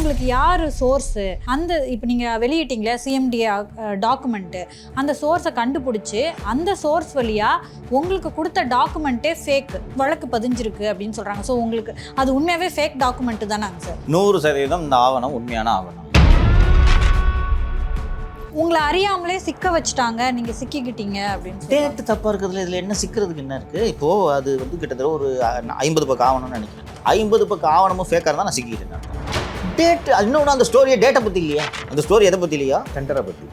உங்களுக்கு யார் சோர்ஸு, அந்த இப்போ நீங்கள் வெளியிட்டீங்களே சிஎம்டிஏ டாக்குமெண்ட்டு, அந்த சோர்ஸை கண்டுபிடிச்சி அந்த சோர்ஸ் வழியாக உங்களுக்கு கொடுத்த டாக்குமெண்ட்டே ஃபேக் வழக்கு பதிஞ்சிருக்கு அப்படின்னு சொல்கிறாங்க. ஸோ உங்களுக்கு அது உண்மையாகவே ஃபேக் டாக்குமெண்ட்டு தானாங்க சார்? 100% இந்த ஆவணம் உண்மையான ஆவணம். உங்களை அறியாமலே சிக்க வச்சுட்டாங்க, நீங்கள் சிக்கிக்கிட்டீங்க அப்படின்னு டேட்டு தப்பாக இருக்கிறதுல இதில் என்ன சிக்கிறதுக்கு என்ன இருக்குது? இப்போது அது வந்து கிட்டத்தட்ட ஒரு 50 பக்கம் ஆவணம்னு நினைக்கிறேன். 50 பக்கம் ஆவணமும் ஃபேக்காக இருந்தால் நான் சிக்கிக்கிட்டேன். டேட் இன்னொன்று, அந்த ஸ்டோரியை டேட்டை பற்றி இல்லையா, அந்த ஸ்டோரி எதை பற்றி இல்லையா, டெண்டரை பற்றி.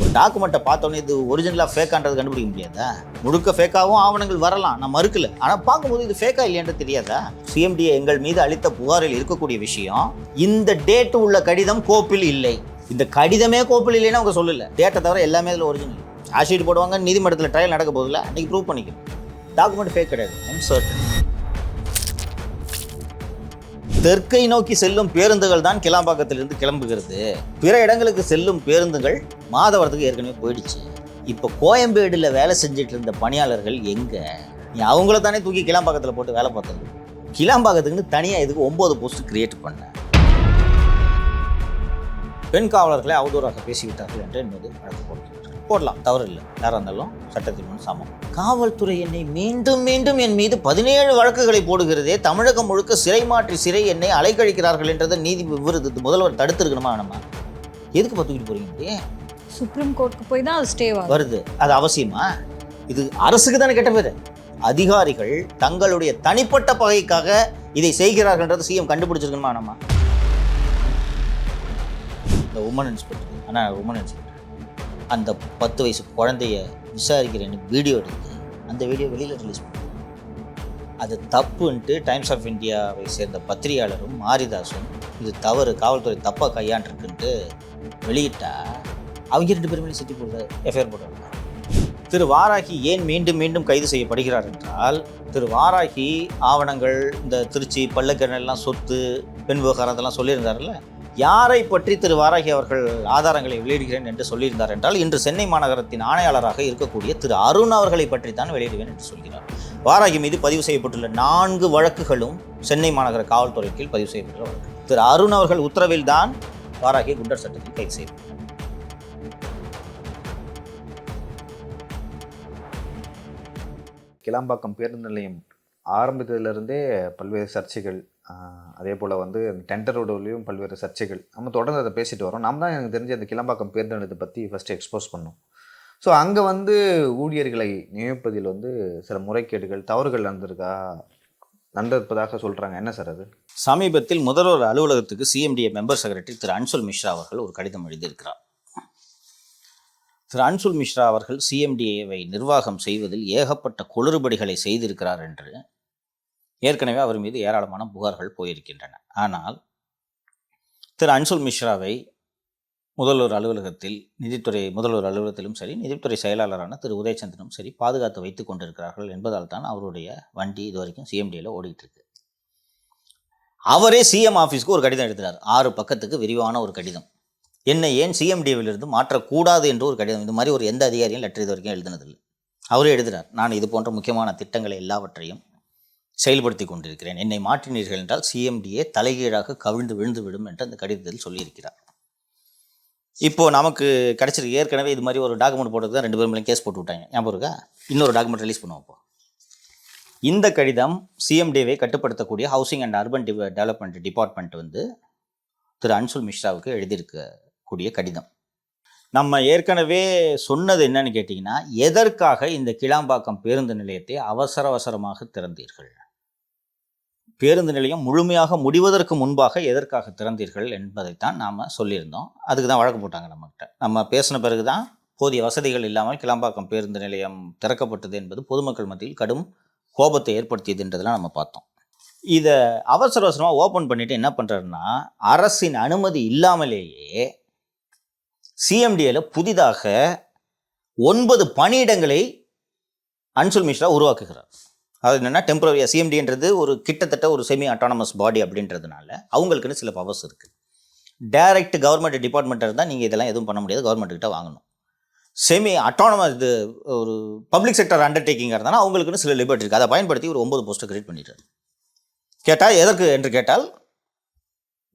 ஒரு டாக்குமெண்ட்டை பார்த்தோன்னே இது ஒரிஜினலாக ஃபேக்கான்றது கண்டுபிடிக்க முடியாதா? முழுக்க ஃபேக்காகவும் ஆவணங்கள் வரலாம், நான் மறுக்கல. ஆனால் பார்க்கும்போது இது ஃபேக்கா இல்லையான்றது தெரியாதா? சிஎம்டிஏ எங்கள் மீது அளித்த புகாரில் இருக்கக்கூடிய விஷயம், இந்த டேட்டு உள்ள கடிதம் கோப்பில் இல்லை. இந்த கடிதமே கோப்பில் இல்லைன்னு அவங்க சொல்லலை. டேட்டை தவிர எல்லாமே அதில் ஒரிஜினல். ஆஷீட் போடுவாங்க, நீதிமன்றத்தில் ட்ரையல் நடக்க போதில்லை, அன்றைக்கி ப்ரூவ் பண்ணிக்கணும். டாக்குமெண்ட் ஃபேக் கிடையாது, அன்சர்டன். தெற்கை நோக்கி செல்லும் பேருந்துகள் தான் கிளாம்பாக்கத்திலிருந்து கிளம்புகிறது. பிற இடங்களுக்கு செல்லும் பேருந்துகள் மாதவரத்துக்கு ஏற்கனவே போயிடுச்சு. இப்போ கோயம்பேடுல வேலை செஞ்சுட்டு இருந்த பணியாளர்கள் எங்கே? நீ அவங்கள தானே தூக்கி கிளாம்பாக்கத்தில் போட்டு வேலை பார்த்தது. கிளாம்பாக்கத்துக்குன்னு தனியாக இதுக்கு 9 போஸ்ட் கிரியேட் பண்ண. பெண் காவலர்களை அவதூறாக பேசிவிட்டார்கள் என்று என்பது வழக்கு போடலாம், தவறு இல்லை. யாராக இருந்தாலும் சட்டத்தின் முன் சமம். காவல்துறை என்னை மீண்டும் மீண்டும் என் மீது 17 வழக்குகளை போடுகிறதே, தமிழகம் முழுக்க சிறை மாற்றி சிறை என்னை அலைக்கழிக்கிறார்கள் என்றதை நீதி விருது முதல்வர் தடுத்திருக்கணுமா? நம்ம எதுக்கு தூக்கிட்டு போறீங்க? சுப்ரீம் கோர்ட்டுக்கு போய் தான் அது ஸ்டே வருது. அது அவசியமா? இது அரசுக்கு தானே கெட்ட பேர். அதிகாரிகள் தங்களுடைய தனிப்பட்ட பகைக்காக இதை செய்கிறார்கள்ன்றது சிஎம் கண்டுபிடிச்சிருக்கணுமா? நம்ம இந்த உமன் இன்ஸ்பெக்டர், ஆனால் உமன் இன்ஸ்பெக்டர் அந்த 10 வயசு குழந்தைய விசாரிக்கிறேன்னு வீடியோ எடுத்து அந்த வீடியோ வெளியில் ரிலீஸ் பண்ணி, அது தப்புன்ட்டு டைம்ஸ் ஆஃப் இந்தியாவை சேர்ந்த பத்திரிகையாளரும் மாரிதாசும் இது தவறு, காவல்துறை தப்பாக கையாண்டிருக்குன்ட்டு வெளியிட்டா அவங்க 2 பேருமே சிட்டி போடுற எஃப்ஐஆர் போடுறாங்க. திரு வாராகி ஏன் மீண்டும் மீண்டும் கைது செய்யப்படுகிறார் என்றால், திரு வாராகி ஆவணங்கள், இந்த திருச்சி பல்லக்கரணெல்லாம் சொத்து, பெண் விவகாரம் அதெல்லாம் சொல்லியிருந்தார்ல, யாரை பற்றி திரு வாராகி அவர்கள் ஆதாரங்களை வெளியிடுகிறேன் என்று சொல்லியிருந்தார் என்றால், இன்று சென்னை மாநகரத்தின் ஆணையாளராக இருக்கக்கூடிய திரு அருண் அவர்களை பற்றி தான் வெளியிடுவேன் என்று சொல்கிறார். வாராகி மீது பதிவு செய்யப்பட்டுள்ள 4 வழக்குகளும் சென்னை மாநகர காவல்துறை கீழ் பதிவு செய்யப்பட்டுள்ள வழக்கு. திரு அருண் அவர்கள் உத்தரவில் தான் வாராகி குண்டர் சட்டத்தில் கைது செய்யப்பட்டார். கிளாம்பாக்கம் பேருந்து நிலையம் ஆரம்பித்ததிலிருந்தே பல்வேறு சர்ச்சைகள், அதே போல் வந்து டெண்டரோடலையும் பல்வேறு சர்ச்சைகள், நம்ம தொடர்ந்து அதை பேசிட்டு வரோம். நம்ம தான் எனக்கு தெரிஞ்ச அந்த கிளாம்பாக்கம் பேருந்து நிலையத்தை பற்றி ஃபஸ்ட்டு எக்ஸ்போஸ் பண்ணோம். ஸோ அங்கே வந்து ஊழியர்களை நியமிப்பதில் வந்து சில முறைகேடுகள், தவறுகள் நடந்திருப்பதாக சொல்கிறாங்க. என்ன சார் அது? சமீபத்தில் முதல்வர் அலுவலகத்துக்கு சிஎம்டிஏ மெம்பர் செக்ரட்டரி திரு அன்சுல் மிஸ்ரா அவர்கள் ஒரு கடிதம் எழுதியிருக்கிறார். திரு அன்சுல் மிஸ்ரா அவர்கள் சிஎம்டிஏவை நிர்வாகம் செய்வதில் ஏகப்பட்ட குளறுபடிகளை செய்திருக்கிறார் என்று ஏற்கனவே அவர் மீது ஏராளமான புகார்கள் போயிருக்கின்றன. ஆனால் திரு அன்சுல் மிஸ்ராவை முதல்வர் அலுவலகத்தில், முதல்வர் அலுவலகத்திலும் சரி, நிதித்துறை செயலாளரான திரு உதயச்சந்திரனும் சரி பாதுகாத்து வைத்து கொண்டிருக்கிறார்கள் என்பதால் தான் அவருடைய வண்டி இது வரைக்கும் சிஎம்டியில் ஓடிட்டு இருக்கு. அவரே சிஎம் ஆஃபீஸ்க்கு ஒரு கடிதம் எழுதுகிறார், 6 பக்கத்துக்கு விரிவான ஒரு கடிதம். என்னை ஏன் சிஎம்டிவிலிருந்து மாற்றக்கூடாது என்று ஒரு கடிதம். இது மாதிரி ஒரு எந்த அதிகாரியும் லெட்டர் இது வரைக்கும் எழுதினதில்லை. அவரே எழுதுகிறார், நான் இது போன்ற முக்கியமான திட்டங்களை எல்லாவற்றையும் செயல்படுத்தி கொண்டிருக்கிறேன், என்னை மாற்றினீர்கள் என்றால் சிஎம்டிஏ தலைகீழாக கவிழ்ந்து விழுந்து விடும் என்று அந்த கடிதத்தில் சொல்லியிருக்கிறார். இப்போது நமக்கு கிடச்சிருக்கு, ஏற்கனவே இது மாதிரி ஒரு டாக்குமெண்ட் போட்டதுக்கு தான் 2 பேரும் கேஸ் போட்டு விட்டாங்க, ஞாபகம் இருக்கா? இன்னொரு டாக்குமெண்ட் ரிலீஸ் பண்ணுவோம். இப்போ இந்த கடிதம் சிஎம்டிஏவை கட்டுப்படுத்தக்கூடிய housing and urban development department வந்து திரு அன்சுல் மிஸ்ராவுக்கு எழுதியிருக்கக்கூடிய கடிதம். நம்ம ஏற்கனவே சொன்னது என்னன்னு கேட்டிங்கன்னா, எதற்காக இந்த கிளாம்பாக்கம் பேருந்து நிலையத்தை அவசரமாக திறந்தீர்கள், பேருந்து நிலையம் முழுமையாக முடிவதற்கு முன்பாக எதற்காக திறந்தீர்கள் என்பதைத்தான் நாம் சொல்லியிருந்தோம். அதுக்கு தான் வழக்கு போட்டாங்க நம்மகிட்ட. நம்ம பேசின பிறகு தான் போதிய வசதிகள் இல்லாமல் கிளாம்பாக்கம் பேருந்து நிலையம் திறக்கப்பட்டது என்பது பொதுமக்கள் மத்தியில் கடும் கோபத்தை ஏற்படுத்தியதுன்றதெல்லாம் நம்ம பார்த்தோம். இதை அவசரமாக ஓப்பன் பண்ணிவிட்டு என்ன பண்ணுறாருன்னா, அரசின் அனுமதி இல்லாமலேயே சிஎம்டிஏல புதிதாக 9 பணியிடங்களை அன்சுல் மிஸ்ரா உருவாக்குகிறார். அது என்னென்னா, டெம்பரரியாக சிஎம்டின்றது ஒரு கிட்டத்தட்ட ஒரு செமி அட்டானமஸ் பாடி அப்படின்றதுனால அவங்களுக்குன்னு சில பவர்ஸ் இருக்குது. டைரக்ட் கவர்மெண்ட் டிபார்ட்மெண்ட்டாக இருந்தால் நீங்கள் இதெல்லாம் எதுவும் பண்ண முடியாது, கவர்மெண்ட்டுக்கிட்ட வாங்கணும். செமி அட்டானமஸ் இது ஒரு பப்ளிக் செக்டர் அண்டர்டேக்கிங்காக இருந்தாலும் அவங்களுக்குன்னு சில லிபர்ட்டி இருக்குது. அதை பயன்படுத்தி ஒரு 9 போஸ்ட்டை கிரியேட் பண்ணிட்டார். கேட்டால் எதற்கு என்று கேட்டால்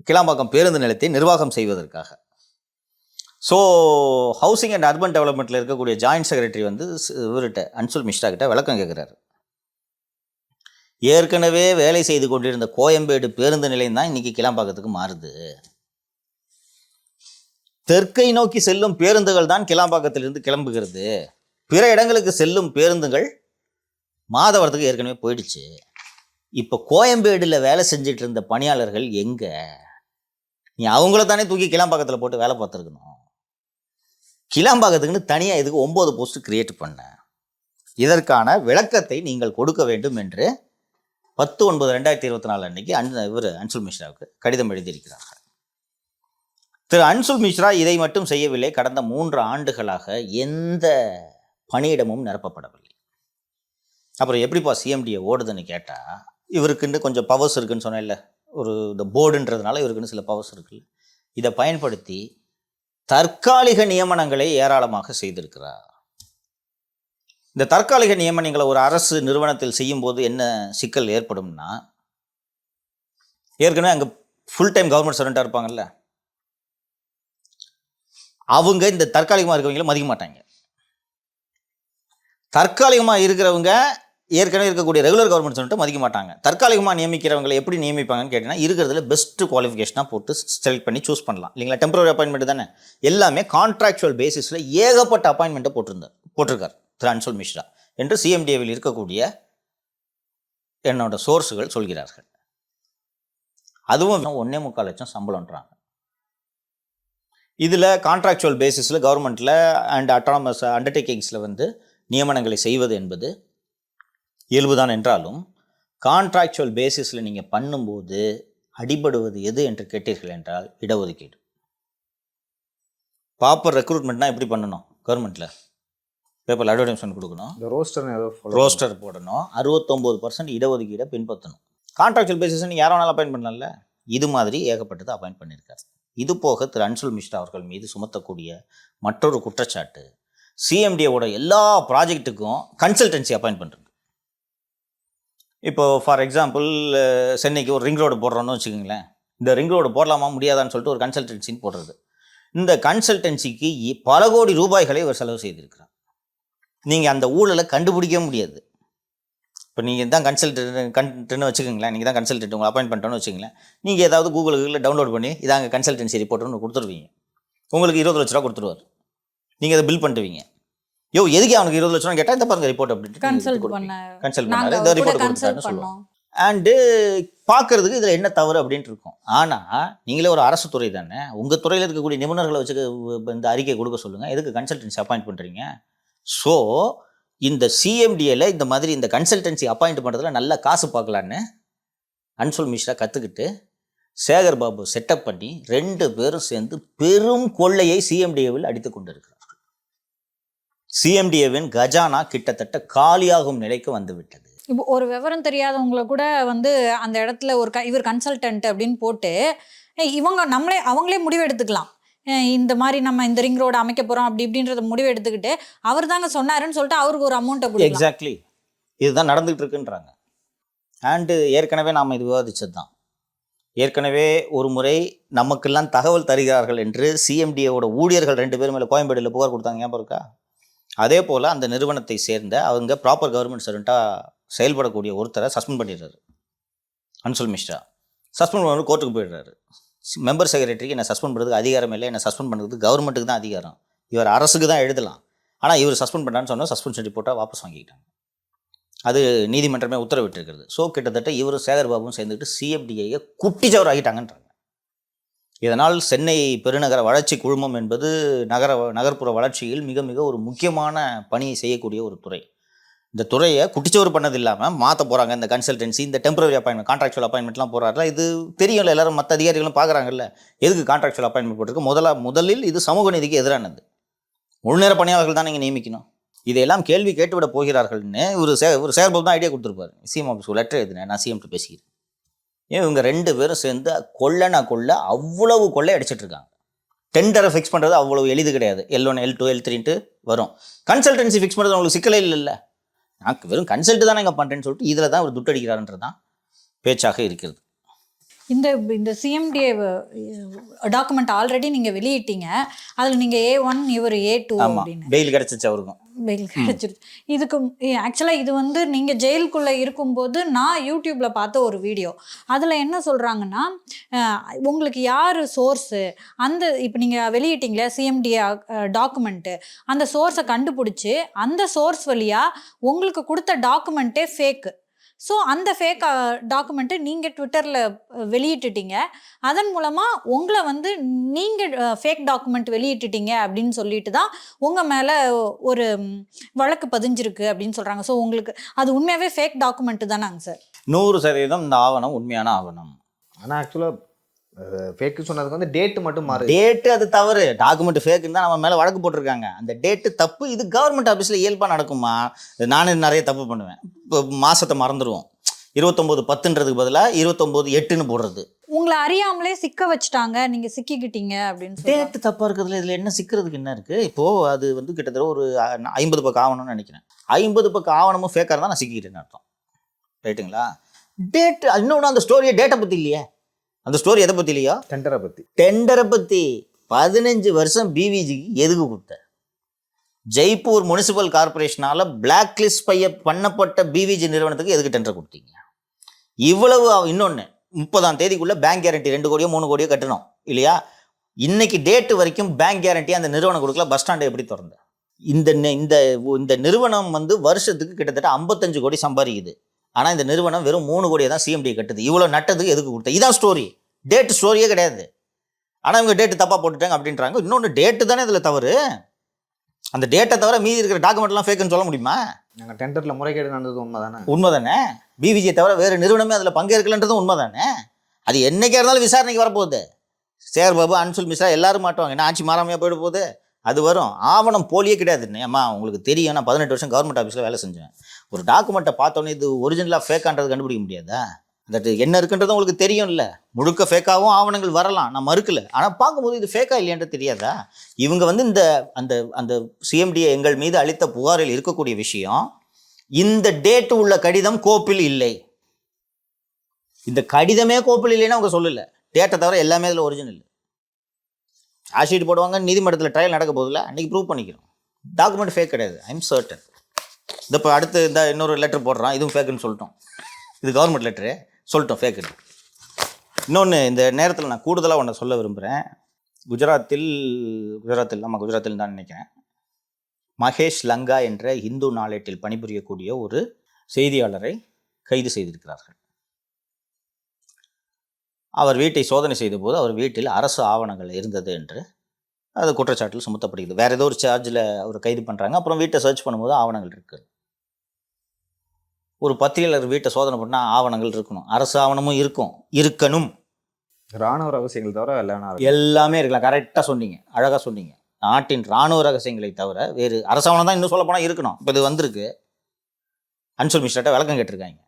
கிளாம்பாக்கம் பேருந்து நிலையத்தை நிர்வாகம் செய்வதற்காக. ஸோ ஹவுசிங் அண்ட் அர்பன் டெவலப்மெண்ட்டில் இருக்கக்கூடிய ஜாயின்ட் செக்ரட்டரி வந்து இவர்கிட்ட அன்சுல் மிஸ்ரா கிட்ட விளக்கம் கேட்குறாரு. ஏற்கனவே வேலை செய்து கொண்டிருந்த கோயம்பேடு பேருந்து நிலையம் தான் இன்னைக்கு கிளாம்பாக்கத்துக்கு மாறுது. தெற்கை நோக்கி செல்லும் பேருந்துகள் தான் கிளாம்பாக்கத்திலிருந்து கிளம்புகிறது. பிற இடங்களுக்கு செல்லும் பேருந்துகள் மாதவரத்துக்கு ஏற்கனவே போயிடுச்சு. இப்போ கோயம்பேடில் வேலை செஞ்சுட்டு இருந்த பணியாளர்கள் எங்க? நீ அவங்கள தானே தூக்கி கிளாம்பாக்கத்தில் போட்டு வேலை பார்த்துருக்கணும். கிளாம்பாக்கத்துக்குன்னு தனியாக இதுக்கு 9 போஸ்ட் கிரியேட் பண்ண. இதற்கான விளக்கத்தை நீங்கள் கொடுக்க வேண்டும் என்று 10/9/2024 அன்னைக்கு இவர் அன்சுல் மிஸ்ராவுக்கு கடிதம் எழுதியிருக்கிறார்கள். திரு அன்சுல் மிஸ்ரா இதை மட்டும் செய்யவில்லை. கடந்த 3 ஆண்டுகளாக எந்த பணியிடமும் நிரப்பப்படவில்லை. அப்புறம் எப்படிப்பா சிஎம்டிஏ ஓடுதுன்னு கேட்டால், இவருக்குன்னு கொஞ்சம் பவர்ஸ் இருக்குன்னு சொன்னேன்ல, இந்த போர்டுன்றதுனால இவருக்குன்னு சில பவர்ஸ் இருக்குல்ல, இதை பயன்படுத்தி தற்காலிக நியமனங்களை ஏராளமாக செய்திருக்கிறார். இந்த தற்காலிக நியமனங்களை ஒரு அரசு நிறுவனத்தில் செய்யும்போது என்ன சிக்கல் ஏற்படும்னா, ஏற்கனவே அங்கே ஃபுல் டைம் கவர்மெண்ட் சர்வெண்ட்டாக இருப்பாங்கல்ல, அவங்க இந்த தற்காலிகமாக இருக்கிறவங்கள மதிக்க மாட்டாங்க. தற்காலிகமாக இருக்கிறவங்க ஏற்கனவே இருக்கக்கூடிய ரெகுலர் கவர்மெண்ட் சர்வெண்ட்டை மதிக்க மாட்டாங்க. தற்காலிகமாக நியமிக்கிறவங்களை எப்படி நியமிப்பாங்கன்னு கேட்டிங்கன்னா, இருக்கிறதுல பெஸ்ட்டு குவாலிஃபிகேஷனாக போட்டு செலக்ட் பண்ணி சூஸ் பண்ணலாம் இல்லைங்களா. டெம்பரரி அப்பாயின்மெண்ட் தானே, எல்லாமே கான்ட்ராக்சுவல் பேசிஸில் ஏகப்பட்ட அப்பாயின்மெண்ட்டை போட்டிருக்கார் திரு அன்சுல் மிஸ்ரா என்று சிஎம்டிஏவில் இருக்கக்கூடிய என்னோட சோர்ஸுகள் சொல்கிறார்கள். அதுவும் 1.25 லட்சம் சம்பளம்ன்றாங்க. இதில் கான்ட்ராக்சுவல் பேசிஸில் கவர்மெண்ட்டில் அண்ட் அட்டானமஸ் அண்டர்டேக்கிங்ஸில் வந்து நியமனங்களை செய்வது என்பது இயல்புதான் என்றாலும், கான்ட்ராக்சுவல் பேசிஸில் நீங்கள் பண்ணும்போது அடிபடுவது எது என்று கேட்டீர்கள் என்றால் இடஒதுக்கீடு. ப்ராப்பர் ரெக்ரூட்மெண்ட்னா எப்படி பண்ணணும்? கவர்மெண்ட்டில் பேப்பரில் அட்வர்டைஸ்மெண்ட் கொடுக்கணும், ரோஸ்டர் போடணும், 69% இடஒதுக்கீடை பின்பற்றணும். கான்ட்ராக்சுவல் பேசிஸ் நீங்கள் யாரை வேணாலும் அப்பாயின்ட் பண்ணலாம்ல. இது மாதிரி ஏகப்பட்டது அப்பாயின்ட் பண்ணியிருக்காரு. இது போக திரு அன்சுல் மிஸ்ரா அவர்கள் மீது சுமத்தக்கூடிய மற்றொரு குற்றச்சாட்டு, சிஎம்டிஏவோட எல்லா ப்ராஜெக்ட்டுக்கும் கன்சல்டன்சி அப்பாயின்ட் பண்ணுறது. இப்போது ஃபார் எக்ஸாம்பிள் சென்னைக்கு ஒரு ரிங் ரோடு போடுறோன்னு வச்சுக்கோங்களேன். இந்த ரிங் ரோடு போடலாமா முடியாதான்னு சொல்லிட்டு ஒரு கன்சல்டன்சின்னு போடுறது. இந்த கன்சல்டன்சிக்கு பல கோடி ரூபாய்களை இவர் செலவு செய்திருக்கிறார். நீங்கள் அந்த ஊழலை கண்டுபிடிக்க முடியாது. இப்போ நீங்கள் தான் கன்சல்டன்ட்னு வச்சுக்கோங்களேன், நீங்கள் தான் கன்சல்டன்ட் உங்களை அப்பாயின்ட் பண்ணிட்டோன்னு வச்சுக்கோங்களேன். நீங்கள் ஏதாவது கூகுளில் டவுன்லோட் பண்ணி இதாங்க கன்சல்டன்சி ரிப்போர்ட்னு கொடுத்துருவீங்க. உங்களுக்கு 20 லட்ச ரூபா கொடுத்துருவார். நீங்கள் அதை பில் பண்ணிட்டுவீங்க. எதுக்கு அவனுக்கு 20 லட்ச ரூபா கேட்டால் இந்த பாருங்க ரிப்போர்ட் அப்படின்ட்டு கன்சல்ட் பண்ணாரு, இந்த ரிப்போர்ட் கொடுத்தாருன்னு சொல்லுவோம். அண்டு பார்க்கறதுக்கு இதில் என்ன தவறு அப்படின்ட்டு இருக்கும். ஆனால் நீங்களே ஒரு அரசு துறை தானே, உங்கள் துறையில் இருக்கக்கூடிய நிபுணர்களை வச்சு இந்த அறிக்கை கொடுக்க சொல்லுங்கள். எதுக்கு கன்சல்டன்சி அப்பாயிண்ட் பண்ணுறீங்க? ஸோ இந்த சிஎம்டிஏல இந்த மாதிரி இந்த கன்சல்டன்சி அப்பாயிண்ட் பண்ணுறதுல நல்ல காசு பார்க்கலான்னு அன்சுல் மிஸ்ரா கற்றுக்கிட்டு சேகர் பாபு செட்டப் பண்ணி 2 பேரும் சேர்ந்து பெரும் கொள்ளையை சிஎம்டிஏவில் அடித்து கொண்டிருக்கிறார்கள். சிஎம்டிஏவின் கஜானா கிட்டத்தட்ட காலியாகும் நிலைக்கு வந்துவிட்டது. இப்போ ஒரு விவரம் தெரியாதவங்களை கூட வந்து அந்த இடத்துல இவர் கன்சல்டன்ட் அப்படின்னு போட்டு அவங்களே முடிவு எடுத்துக்கலாம். இந்த மாதிரி நம்ம இந்த ரிங் ரோடு அமைக்க போகிறோம் அப்படின்றத முடிவு எடுத்துக்கிட்டு அவர் தாங்க சொன்னாருன்னு சொல்லிட்டு அவருக்கு ஒரு அமௌண்ட்டை கொடுக்கும். எக்ஸாக்ட்லி இதுதான் நடந்துகிட்டு இருக்குன்றாங்க. அண்டு ஏற்கனவே நாம் இது விவாதித்தது தான். ஏற்கனவே ஒரு முறை நமக்கெல்லாம் தகவல் தருகிறார்கள் என்று சிஎம்டிஏவோட ஊழியர்கள் 2 பேர் மேலே கோயம்பேடில் புகார் கொடுத்தாங்க, ஞாபகம் இருக்கா? அதே போல் அந்த நிறுவனத்தை சேர்ந்த அவங்க ப்ராப்பர் கவர்மெண்ட் சர்வெண்ட்டாக செயல்படக்கூடிய ஒருத்தரை சஸ்பெண்ட் பண்ணிடுறாரு அன்சுல் மிஸ்ரா. சஸ்பெண்ட் பண்ணி கோர்ட்டுக்கு போயிடுறாரு. மெம்பர் செக்ரட்டரிக்கு என்னை சஸ்பெண்ட் பண்ணுறதுக்கு அதிகாரம் இல்லை, என்னை சஸ்பெண்ட் பண்ணுறதுக்கு கவர்மெண்ட்டுக்கு தான் அதிகாரம், இவர் அரசுக்கு தான் எழுதலாம். ஆனால் இவர் சஸ்பெண்ட் பண்ணான்னு சொன்னால் சஸ்பென்ஷன் ரிப்போர்ட்டாக வாபஸ் வாங்கிக்கிட்டாங்க. அது நீதிமன்றமே உத்தரவிட்டிருக்கிறது. ஸோ கிட்டத்தட்ட இவரும் சேகர் பாபுவும் சேர்ந்துக்கிட்டு சிஎம்டிஏயை குட்டிச்சவர் ஆகிட்டாங்கன்றாங்க. இதனால் சென்னை பெருநகர வளர்ச்சி குழுமம் என்பது நகர்ப்புற வளர்ச்சியில் மிக மிக ஒரு முக்கியமான பணியை செய்யக்கூடிய ஒரு துறை. இந்த துறையை குட்டிச்சோறு பண்ணது இல்லாமல் மாற்ற போகிறாங்க. இந்த கன்சல்டன்சி, இந்த டெம்பரரி அப்பாயின்மெண்ட், கான்ட்ராக்சுவல் அப்பாயின்மெண்ட்லாம் போகிறாருல, இது தெரியல, எல்லாரும் மற்ற அதிகாரிகளும் பார்க்குறாங்கல்ல. எதுக்கு கான்ட்ராக்சுவல் அப்பாயின்மெண்ட் போட்டிருக்கு? முதலில் இது சமூக நீதிக்கு எதிரானது. முழுநேர பணியாளர்கள் தான் நீங்கள் நியமிக்கணும். இதையெல்லாம் கேள்வி கேட்டுவிட போகிறார்கள்னு ஒரு செயல்பாடு தான் ஐடியா கொடுத்துருப்பாரு. சிஎம் ஆஃபீஸ் லெட்டர் எழுதினேன், நான் சிஎம்கிட்ட பேசிக்கிறேன். இவங்க 2 பேரும் சேர்ந்து கொள்ளை அவ்வளவு கொள்ளை அடிச்சிட்டு இருக்காங்க. டெண்டரை ஃபிக்ஸ் பண்ணுறது அவ்வளவு எளிது கிடையாது. L1 L2 L3ன்ட்டு வரும். கன்சல்டன்சி ஃபிக்ஸ் பண்ணுறது அவங்களுக்கு சிக்கலே இல்லைல்ல. நான் வெறும் கன்சல்ட்டு தானே இங்கே பண்ணுறேன்னு சொல்லிட்டு இதில் தான் அவர் துட்டு அடிக்கிறாருன்றது தான் பேச்சாக இருக்கிறது. இந்த இந்த சிஎம்டிஏ டாக்குமெண்ட் ஆல்ரெடி நீங்கள் வெளியிட்டீங்க. அதில் நீங்கள் A1 இவர் A2 அப்படின்னு பெயில் கிடச்சிச்சு அவருக்கும். பெயில் கிடைச்சிருச்சு. இதுக்கு ஆக்சுவலாக இது வந்து நீங்கள் ஜெயிலுக்குள்ளே இருக்கும்போது நான் யூடியூப்பில் பார்த்த ஒரு வீடியோ. அதில் என்ன சொல்கிறாங்கன்னா, உங்களுக்கு யார் சோர்ஸு, அந்த இப்போ நீங்கள் வெளியிட்டீங்களே சிஎம்டிஏ டாக்குமெண்ட்டு, அந்த சோர்ஸை கண்டுபிடிச்சி அந்த சோர்ஸ் வழியாக உங்களுக்கு கொடுத்த டாக்குமெண்ட்டே ஃபேக்கு. ஸோ அந்த ஃபேக் டாக்குமெண்ட்டை நீங்கள் ட்விட்டரில் வெளியிட்டுட்டீங்க. அதன் மூலமாக உங்களை வந்து நீங்கள் ஃபேக் டாக்குமெண்ட் வெளியிட்டுட்டீங்க அப்படின்னு சொல்லிட்டு தான் உங்கள் மேலே ஒரு வழக்கு பதிஞ்சிருக்கு அப்படின்னு சொல்கிறாங்க. ஸோ உங்களுக்கு அது உண்மையாகவே ஃபேக் டாக்குமெண்ட்டு தானாங்க சார்? 100% இந்த ஆவணம் உண்மையான ஆவணம். ஆனால் ஆக்சுவலாக ஃபேக்கு சொன்னதுக்கு வந்து டேட்டு மட்டும் மாறு. டேட்டு அது தவறு. டாக்குமெண்ட் ஃபேக்குன்னு தான் நம்ம மேலே வழக்கு போட்டிருக்காங்க. அந்த டேட்டு தப்பு. இது கவர்மெண்ட் ஆஃபீஸில் இயல்பாக நடக்குமா? நானே நிறைய தப்பு பண்ணுவேன். இப்போ மாதத்தை மறந்துடுவோம். 29/10ன்றதுக்கு பதிலாக 29/8ன்னு போடுறது. உங்களை அறியாமலே சிக்க வச்சுட்டாங்க, நீங்கள் சிக்கிக்கிட்டீங்க அப்படின்னு டேட்டு தப்பாக இருக்கிறதுல இதில் என்ன சிக்கிறதுக்கு என்ன இருக்குது? இப்போது அது வந்து கிட்டத்தட்ட ஒரு 50 பக்கம் ஆவணம்னு நினைக்கிறேன். 50 பக்கம் ஆவணமும் ஃபேக்காக இருந்தால் நான் சிக்கிக்கிட்டேன்னு அர்த்தம். ரைட்டுங்களா? டேட்டு இன்னொன்று, அந்த ஸ்டோரியை டேட்டை பற்றி இல்லையே. அந்த ஸ்டோரி எதை பற்றி இல்லையோ? டெண்டரை பற்றி. 15 வருஷம் பிவிஜிக்கு எதுக்கு கொடுத்த? ஜெய்ப்பூர் முனிசிபல் கார்பரேஷனால் பிளாக் லிஸ்ட் பண்ணப்பட்ட பிவிஜி நிறுவனத்துக்கு எதுக்கு டெண்டர் கொடுத்தீங்க? இவ்வளவு. இன்னொன்று, 30ஆம் தேதிக்குள்ளே பேங்க் கேரண்டி 2 கோடியோ 3 கோடியோ கட்டணும் இல்லையா? இன்னைக்கு டேட்டு வரைக்கும் பேங்க் கேரண்டி அந்த நிறுவனம் கொடுக்கல. பஸ் ஸ்டாண்டை எப்படி திறந்த? இந்த நிறுவனம் வந்து வருஷத்துக்கு கிட்டத்தட்ட 55 கோடி சம்பாதிக்குது. ஆனால் இந்த நிறுவனம் வெறும் 3 கோடியை தான் சிஎம்டி கட்டுது. இவ்வளோ நட்டதுக்கு எதுக்கு கொடுத்த? இதான் ஸ்டோரி. டேட்டு ஸ்டோரியே கிடையாது. ஆனால் இவங்க டேட்டு தப்பாக போட்டுட்டாங்க அப்படின்றாங்க. இன்னொன்று, டேட்டு தானே இதில் தவறு. அந்த டேட்டை தவிர மீதி இருக்கிற டாக்குமெண்ட்லாம் ஃபேக்குன்னு சொல்ல முடியுமா? நாங்கள் டெண்டரில் முறைகேடு நடந்தது உண்மை தானே. பிவிஜியை தவிர வேறு நிறுவனமே அதில் பங்கேற்கலன்றதும் உண்மை தானே. அது என்னைக்கா இருந்தாலும் விசாரணைக்கு வரப்போகுது. சேகர் பாபு, அன்சுல் மிஸ்ரா எல்லாரும் மாட்டுவாங்க. என்ன ஆட்சி மாறாமையாக போயிட போகுது? அது வரும். ஆவணம் போலியே கிடையாதுன்னு. அம்மா உங்களுக்கு தெரியும், நான் 18 வருஷம் கவர்மெண்ட் ஆஃபீஸில் வேலை செஞ்சேன். ஒரு டாக்குமெண்ட்டை பார்த்தோன்னே இது ஒரிஜினலாக ஃபேக்கான்றது கண்டுபிடிக்க முடியாதா? தட் என்ன இருக்குன்றது உங்களுக்கு தெரியும் இல்லை? முழுக்க ஃபேக்காகவும் ஆவணங்கள் வரலாம், நான் மறுக்கல. ஆனால் பார்க்கும்போது இது ஃபேக்கா இல்லையான்றது தெரியாதா? இவங்க வந்து அந்த சிஎம்டிஏ எங்கள் மீது அளித்த புகாரில் இருக்கக்கூடிய விஷயம், இந்த டேட்டு உள்ள கடிதம் கோப்பில் இல்லை. இந்த கடிதமே கோப்பில் இல்லைன்னா அவங்க சொல்லலை. டேட்டை தவிர எல்லாமே இதில் ஒரிஜினல். ஆஷீட் போடுவாங்க, நீதிமன்றத்தில் ட்ரையல் நடக்க போதில்ல, அன்றைக்கி ப்ரூவ் பண்ணிக்கிறோம். டாக்குமெண்ட் ஃபேக் கிடையாது. I'm certain. இந்த இப்போ அடுத்து இந்த இன்னொரு லெட்டர் போடுறான், இதுவும் ஃபேக்குன்னு சொல்லிட்டோம். இது கவர்மெண்ட் லெட்டரு, சொல்லிட்டோம் ஃபேக்குன்னு. இன்னொன்று, இந்த நேரத்தில் நான் கூடுதலாக ஒன்று சொல்ல விரும்புகிறேன். குஜராத்தில் நம்ம குஜராத்தில் தான் நினைக்கிறேன், மகேஷ் லங்கா என்ற இந்து நாளேட்டில் பணிபுரியக்கூடிய ஒரு செய்தியாளரை கைது செய்திருக்கிறார்கள். அவர் வீட்டை சோதனை செய்தபோது அவர் வீட்டில் அரசு ஆவணங்கள் இருந்தது என்று அது குற்றச்சாட்டில் சுமத்தப்படுகிறது. வேறு ஏதோ ஒரு சார்ஜில் அவர் கைது பண்ணுறாங்க. அப்புறம் வீட்டை சர்ச் பண்ணும்போது ஆவணங்கள் இருக்குது. ஒரு பத்திரிகையாளர் வீட்டை சோதனை பண்ணால் ஆவணங்கள் இருக்கணும். அரசு ஆவணமும் இருக்கணும். இராணுவ ரகசியங்கள் தவிர எல்லாமே இருக்கலாம். கரெக்டாக சொன்னீங்க, அழகாக சொன்னீங்க. நாட்டின் இராணுவ ரகசியங்களை தவிர வேறு அரசாவணம் தான் இன்னும் சொல்ல போனால் இருக்கணும். இப்போ இது வந்திருக்கு. அன்சுல் மிஸ்ராட்ட விளக்கம் கேட்டிருக்காங்க.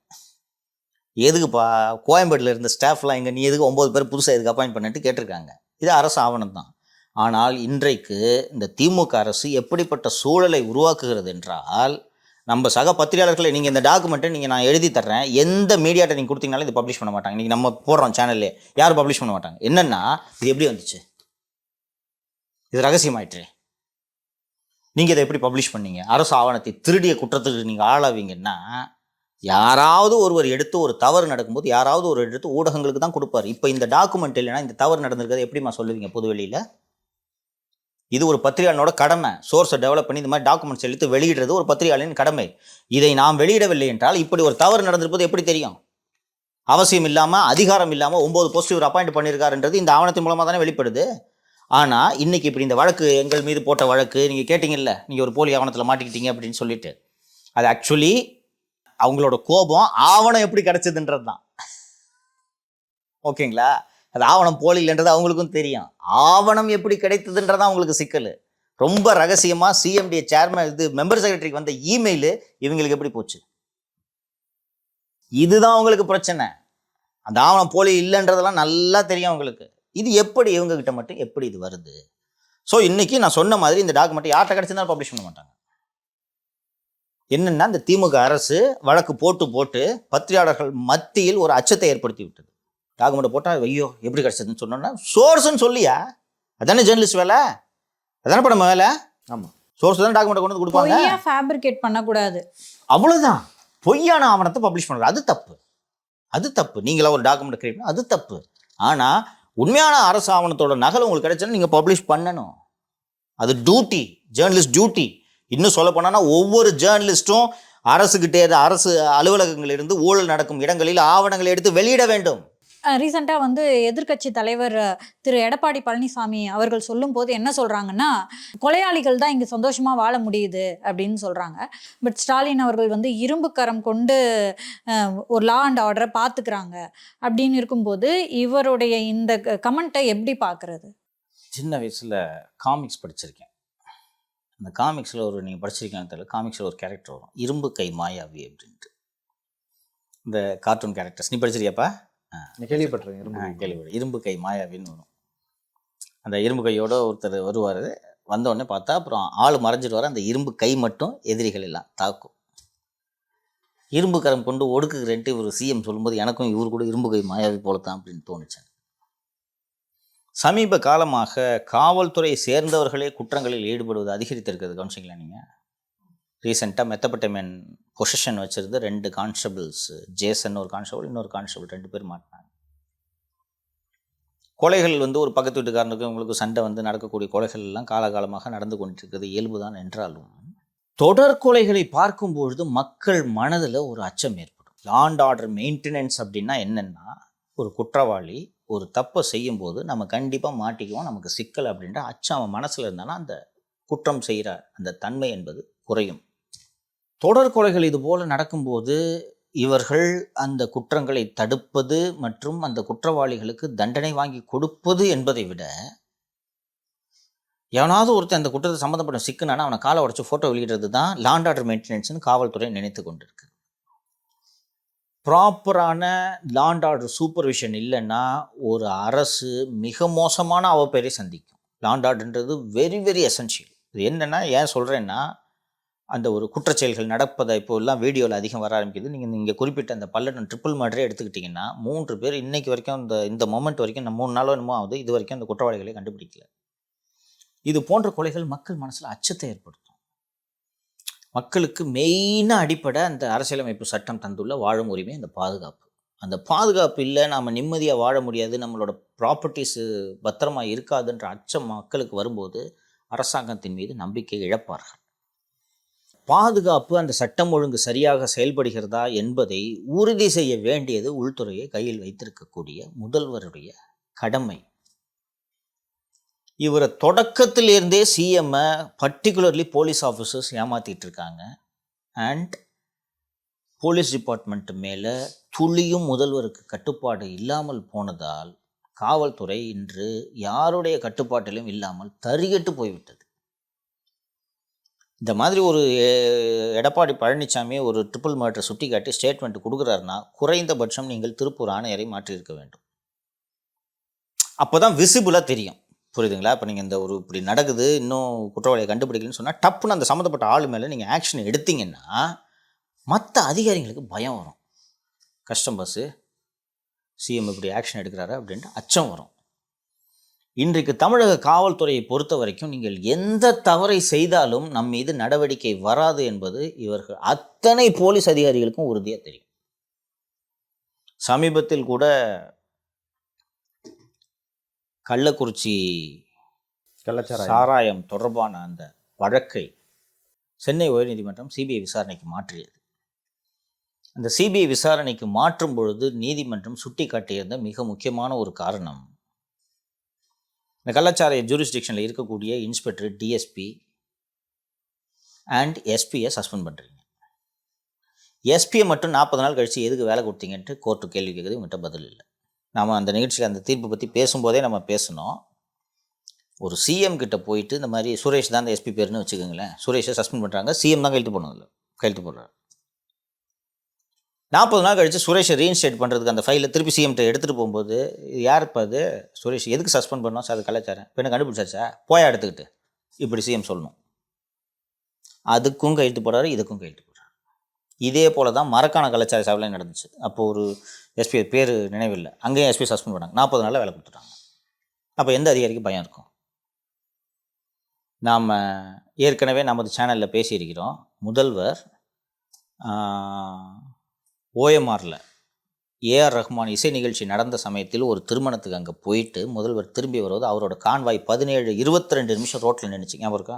எதுக்குப்பா கோயம்பேட்டில் இருந்த ஸ்டாஃப்லாம் இங்கே, நீ எதுக்கு 9 பேர் புதுசாக எதுக்கு அப்பாயிண்ட் பண்ணிட்டு கேட்டிருக்காங்க. இது அரசு ஆவணம் தான். ஆனால் இன்றைக்கு இந்த திமுக அரசு எப்படிப்பட்ட சூழலை உருவாக்குகிறது என்றால், நம்ம சக பத்திரிகையாளர்களை நீங்கள் இந்த டாக்குமெண்ட்டை நான் எழுதி தர்றேன், எந்த மீடியாட்ட நீங்கள் கொடுத்தீங்கனாலும் இது பப்ளிஷ் பண்ண மாட்டாங்க. நீங்கள் நம்ம போடுறோம் சேனல்லே, யாரும் பப்ளிஷ் பண்ண மாட்டாங்க. என்னென்னா, இது எப்படி வந்துச்சு, இது ரகசியமாயிற்று, நீங்கள் இதை எப்படி பப்ளிஷ் பண்ணீங்க, அரசு ஆவணத்தை திருடிய குற்றத்துக்கு நீங்கள் ஆளாவீங்கன்னா, யாராவது ஒருவர் எடுத்து ஒரு தவறு நடக்கும்போது யாராவது ஒரு எடுத்து ஊடகங்களுக்கு தான் கொடுப்பார். இப்போ இந்த டாக்குமெண்ட் இல்லைன்னா இந்த தவறு நடந்திருக்கிறத எப்படிமா சொல்லுவீங்க பொதுவெளியில்? இது ஒரு பத்திரிகையாளனோட கடமை. சோர்ஸை டெவலப் பண்ணி இந்த மாதிரி டாக்குமெண்ட்ஸ் எடுத்து வெளியிடுறது ஒரு பத்திரிகையாளரின் கடமை. இதை நாம் வெளியிடவில்லை என்றால் இப்படி ஒரு தவறு நடந்திருப்பது எப்படி தெரியும்? அவசியம் இல்லாமல், அதிகாரம் இல்லாமல் 9 போஸ்ட் இவர் அப்பாயிண்ட் பண்ணியிருக்காருன்றது இந்த ஆவணத்தின் மூலமாக தானே வெளிப்படுது. ஆனால் இன்றைக்கி இப்படி இந்த வழக்கு, எங்கள் மீது போட்ட வழக்கு, நீங்கள் கேட்டிங்கல்ல, நீங்கள் ஒரு போலி ஆவணத்தில் மாட்டிக்கிட்டீங்க அப்படின்னு சொல்லிட்டு, அது ஆக்சுவலி அவங்களோட கோபம் ஆவணம் எப்படி கிடைச்சதுன்றது தான். ஓகேங்களா? அது ஆவணம் போலி இல்லைன்றது அவங்களுக்கும் தெரியும். ஆவணம் எப்படி கிடைத்ததுன்றதான் அவங்களுக்கு சிக்கல். ரொம்ப ரகசியமாக சிஎம்டிஏ சேர்மன் மெம்பர் செக்ரட்டரிக்கு வந்த இமெயிலு இவங்களுக்கு எப்படி போச்சு, இதுதான் அவங்களுக்கு பிரச்சனை. அந்த ஆவணம் போலி இல்லைன்றதெல்லாம் நல்லா தெரியும் அவங்களுக்கு. இது எப்படி இவங்ககிட்ட மட்டும் எப்படி இது வருது? ஸோ இன்றைக்கி நான் சொன்ன மாதிரி இந்த டாக்குமெண்ட் யார்கிட்ட கிடச்சிருந்தாலும் பப்ளிஷ் பண்ண மாட்டாங்க. என்னன்னா இந்த திமுக அரசு வழக்கு போட்டு பத்திரிகையாளர்கள் மத்தியில் ஒரு அச்சத்தை ஏற்படுத்தி விட்டது. டாக்குமெண்ட் போட்டால் ஐயோ எப்படி கிடச்சதுன்னு சொன்னோன்னா சோர்ஸ்ன்னு சொல்லியா, அதானே ஜேர்னலிஸ்ட் வேலை, அதானே இப்போ நம்ம வேலை. ஆமாம், சோர்ஸ் தானே டாக்குமெண்ட் கொண்டு வந்து கொடுப்பாங்க. பொய்யா ஃபேப்ரிகேட் பண்ணக்கூடாது, அவ்வளோதான். பொய்யான ஆவணத்தை பப்ளிஷ் பண்ணுறது அது தப்பு. நீங்களா ஒரு டாக்குமெண்ட் கிரியேட் பண்ண அது தப்பு. ஆனால் உண்மையான அரசு ஆவணத்தோட நகல் உங்களுக்கு கிடைச்சா நீங்கள் பப்ளிஷ் பண்ணணும். அது டியூட்டி, ஜேர்னலிஸ்ட் டியூட்டி. இன்னும் சொல்ல போனா ஒவ்வொரு ஜேர்னலிஸ்ட்டும் அரசுகிட்டே அரசு அலுவலகங்களிலிருந்து ஊழல் நடக்கும் இடங்களில் ஆவணங்களை எடுத்து வெளியிட வேண்டும். ரீசெண்டாக வந்து எதிர்க்கட்சி தலைவர் திரு எடப்பாடி பழனிசாமி அவர்கள் சொல்லும்போது என்ன சொல்கிறாங்கன்னா, கொலையாளிகள் தான் இங்கே சந்தோஷமாக வாழ முடியுது அப்படின்னு சொல்கிறாங்க. பட் ஸ்டாலின் அவர்கள் வந்து இரும்பு கரம் கொண்டு ஒரு லா அண்ட் ஆர்டரை பார்த்துக்கிறாங்க அப்படின்னு இருக்கும்போது இவருடைய இந்த கமெண்ட்டை எப்படி பார்க்குறது? சின்ன வயசில் காமிக்ஸ் படிச்சிருக்கேன். அந்த காமிக்ஸில் நீங்கள் படிச்சிருக்கீங்கன்னு தெரியல, காமிக்ஸில் ஒரு கேரக்டர் வரும், இரும்பு கை மாயாவி அப்படின்ட்டு. இந்த கார்ட்டூன் கேரக்டர்ஸ் நீ படிச்சிருக்கியாப்பா? கேள்விப்பட்டிருக்கேன். இரும்பு கை மாயாவின்னு வரும். அந்த இரும்பு கையோட ஒருத்தர் வருவார், வந்தோடனே பார்த்தா அப்புறம் ஆள் மறைஞ்சிடுவார், அந்த இரும்பு கை மட்டும் எதிரிகள் எல்லாம் தாக்கும். இரும்பு கரம் கொண்டு ஒடுக்குகிறேன்ட்டு ஒரு சிஎம் சொல்லும்போது எனக்கும் இவர் கூட இரும்பு கை மாயாவி போலத்தான் அப்படின்னு தோணுச்சு. சமீப காலமாக காவல்துறை சேர்ந்தவர்களே குற்றங்களில் ஈடுபடுவது அதிகரித்திருக்கிறது, கவனிச்சிங்களா நீங்கள்? ரீசெண்டாக மெத்தப்பட்டமேன் பொசிஷன் வச்சுருந்து 2 கான்ஸ்டபிள்ஸ், ஜேசன் ஒரு கான்ஸ்டபிள், இன்னொரு கான்ஸ்டபிள் 2 பேர் மாட்டினாங்க. கொலைகள் வந்து ஒரு பக்கத்து வீட்டுக்காரனுக்கு உங்களுக்கு சண்டை வந்து நடக்கக்கூடிய கொலைகள் எல்லாம் காலகாலமாக நடந்து கொண்டிருக்கிறது இயல்பு தான் என்றாலும் தொடர் கொலைகளை பார்க்கும்பொழுது மக்கள் மனதில் ஒரு அச்சம் ஏற்படும். லா அண்ட் ஆர்டர் மெயின்டெனன்ஸ் அப்படின்னா என்னென்னா, ஒரு குற்றவாளி ஒரு தப்பை செய்யும்போது நம்ம கண்டிப்பாக மாட்டிக்குவோம், நமக்கு சிக்கல் அப்படின்ற அச்சம் அவன் மனசில் இருந்தானா அந்த குற்றம் செய்கிற அந்த தன்மை என்பது குறையும். தொடர் கொலைகள் இது போல் நடக்கும்போது இவர்கள் அந்த குற்றங்களை தடுப்பது மற்றும் அந்த குற்றவாளிகளுக்கு தண்டனை வாங்கி கொடுப்பது என்பதை விட, எவனாவது ஒருத்தர் அந்த குற்றத்தை சம்மந்தப்பட்ட சிக்கனானா அவனை காலை உடச்சி ஃபோட்டோ வெளியிடுறது தான் லா அண்ட் ஆர்டர் மெயின்டெனன்ஸ்னு காவல்துறை நினைத்து கொண்டிருக்கு. ப்ராப்பரான லா அண்ட் ஆர்டர் சூப்பர்விஷன் இல்லைன்னா ஒரு அரசு மிக மோசமான அவப்பெயரை சந்திக்கும். லா அண்ட் ஆர்டர்ன்றது வெரி வெரி எசென்ஷியல். இது என்னென்னா, ஏன் சொல்கிறேன்னா, அந்த ஒரு குற்றச்செயல்கள் நடப்பதை இப்போ எல்லாம் வீடியோவில் அதிகம் வர ஆரம்பிக்குது. நீங்கள் குறிப்பிட்ட அந்த பல்லடம் ட்ரிபிள் மர்டரே எடுத்துக்கிட்டிங்கன்னா 3 பேர் இன்றைக்கு வரைக்கும் இந்த மொமெண்ட் வரைக்கும் 3 நாளோ என்னமோ ஆகுது, இது வரைக்கும் அந்த குற்றவாளிகளை கண்டுபிடிக்கல. இது போன்ற கொலைகள் மக்கள் மனசில் அச்சத்தை ஏற்படுத்தும். மக்களுக்கு மெயினாக அடிப்படை அந்த அரசியலமைப்பு சட்டம் தந்துள்ள வாழும் உரிமை, அந்த பாதுகாப்பு. அந்த பாதுகாப்பு இல்லை நாம் நிம்மதியாக வாழ முடியாது, நம்மளோட ப்ராப்பர்ட்டிஸு பத்திரமாக இருக்காதுன்ற அச்சம் மக்களுக்கு வரும்போது அரசாங்கத்தின் மீது நம்பிக்கை இழப்பார்கள். பாதுகாப்பு, அந்த சட்டம் ஒழுங்கு சரியாக செயல்படுகிறதா என்பதை உறுதி செய்ய வேண்டியது உள்துறையை கையில் வைத்திருக்கக்கூடிய முதல்வருடைய கடமை. இவரை தொடக்கத்திலிருந்தே சிஎம்ஐ பர்டிகுலர்லி போலீஸ் ஆஃபீஸர்ஸ் ஏமாற்றிட்டு இருக்காங்க. அண்ட் போலீஸ் டிபார்ட்மெண்ட் மேலே துளியும் முதல்வருக்கு கட்டுப்பாடு இல்லாமல் போனதால் காவல்துறை இன்று யாருடைய கட்டுப்பாட்டிலும் இல்லாமல் தறிகட்டு போய்விட்டது. இந்த மாதிரி ஒரு எடப்பாடி பழனிசாமி ஒரு ட்ரிபிள் மர்டர் சுட்டி காட்டி ஸ்டேட்மெண்ட் கொடுக்குறாருன்னா குறைந்தபட்சம் நீங்கள் திருப்பூர் ஆணையரை மாற்றியிருக்க வேண்டும். அப்போ தான் விசிபிளாக தெரியும், புரியுதுங்களா? இப்போ நீங்கள் இந்த ஒரு இப்படி நடக்குது, இன்னும் குற்றவாளியை கண்டுபிடிக்கலன்னு சொன்னால் டப்புன்னு அந்த சம்மந்தப்பட்ட ஆள் மேலே நீங்கள் ஆக்ஷன் எடுத்தீங்கன்னா மற்ற அதிகாரிகளுக்கு பயம் வரும். கஷ்டம் பஸ்ஸு, சிஎம் இப்படி ஆக்ஷன் எடுக்கிறாரு அப்படின்ட்டு அச்சம் வரும். இன்றைக்கு தமிழக காவல்துறையை பொறுத்த வரைக்கும் நீங்கள் எந்த தவறை செய்தாலும் நம் மீது நடவடிக்கை வராது என்பது இவர்கள் அத்தனை போலீஸ் அதிகாரிகளுக்கும் உறுதியாக தெரியும். சமீபத்தில் கூட கள்ளக்குறிச்சி சாராயம் தொடர்பான அந்த வழக்கை சென்னை உயர்நீதிமன்றம் சிபிஐ விசாரணைக்கு மாற்றியது. அந்த சிபிஐ விசாரணைக்கு மாற்றும் பொழுது நீதிமன்றம் சுட்டி காட்டியிருந்த மிக முக்கியமான ஒரு காரணம், இந்த கள்ளச்சாராய ஜூரிஸ்டிக்ஷனில் இருக்கக்கூடிய இன்ஸ்பெக்டர், டிஎஸ்பி அண்ட் எஸ்பியை சஸ்பெண்ட் பண்ணுறீங்க. எஸ்பியை மட்டும் 40 நாள் கழித்து எதுக்கு வேலை கொடுத்தீங்கன்ட்டு கோர்ட்டு கேள்வி கேட்குது, இவங்ககிட்ட பதில் இல்லை. நாம் அந்த நிகழ்ச்சியில் அந்த தீர்ப்பு பற்றி பேசும்போதே நம்ம பேசணும். ஒரு சிஎம் கிட்ட போயிட்டு இந்த மாதிரி சுரேஷ் தான் அந்த எஸ்பி பேர்னு வச்சுக்கோங்களேன், சுரேஷை சஸ்பெண்ட் பண்ணுறாங்க, சிஎம் தான் கையெழுத்து போனதில்லை, கையெழுத்து போடுறாரு. 40 நாள் கழித்து சுரேஷை ரீஇன்ஸ்டேட் பண்ணுறதுக்கு அந்த ஃபைலை திருப்பி சிஎம்கிட்ட எடுத்துகிட்டு போகும்போது, இது யார் இப்போ அது சுரேஷ் எதுக்கு சஸ்பெண்ட் பண்ணோம் சார், அது கலாச்சாரம் இப்போ என்ன கண்டுபிடிச்சாச்சா, போயா எடுத்துக்கிட்டு இப்படி சிஎம் சொல்லணும். அதுக்கும் கையெழுத்து போடுறாரு, இதுக்கும் கையெழுத்து போடுறாரு. இதே போல தான் மரக்கான கலாச்சார சபையில் நடந்துச்சு. அப்போது ஒரு எஸ்பி பேர் நினைவில்லை, அங்கேயும் எஸ்பி சஸ்பெண்ட் பண்ணாங்க, 40 நாளில் வேலை கொடுத்துட்டாங்க. அப்போ எந்த அதிகாரிக்கு பயம் இருக்கும்? நாம் ஏற்கனவே நமது சேனலில் பேசியிருக்கிறோம். முதல்வர் ஓஎம்ஆரில் ஏஆர் ரஹ்மான் இசை நிகழ்ச்சி நடந்த சமயத்தில் ஒரு திருமணத்துக்கு அங்கே போயிட்டு முதல்வர் திரும்பி வருவது அவரோட கான்வாய் 22 நிமிஷம் ரோட்டில் நின்றுச்சு. ஞாபகம் இருக்கா?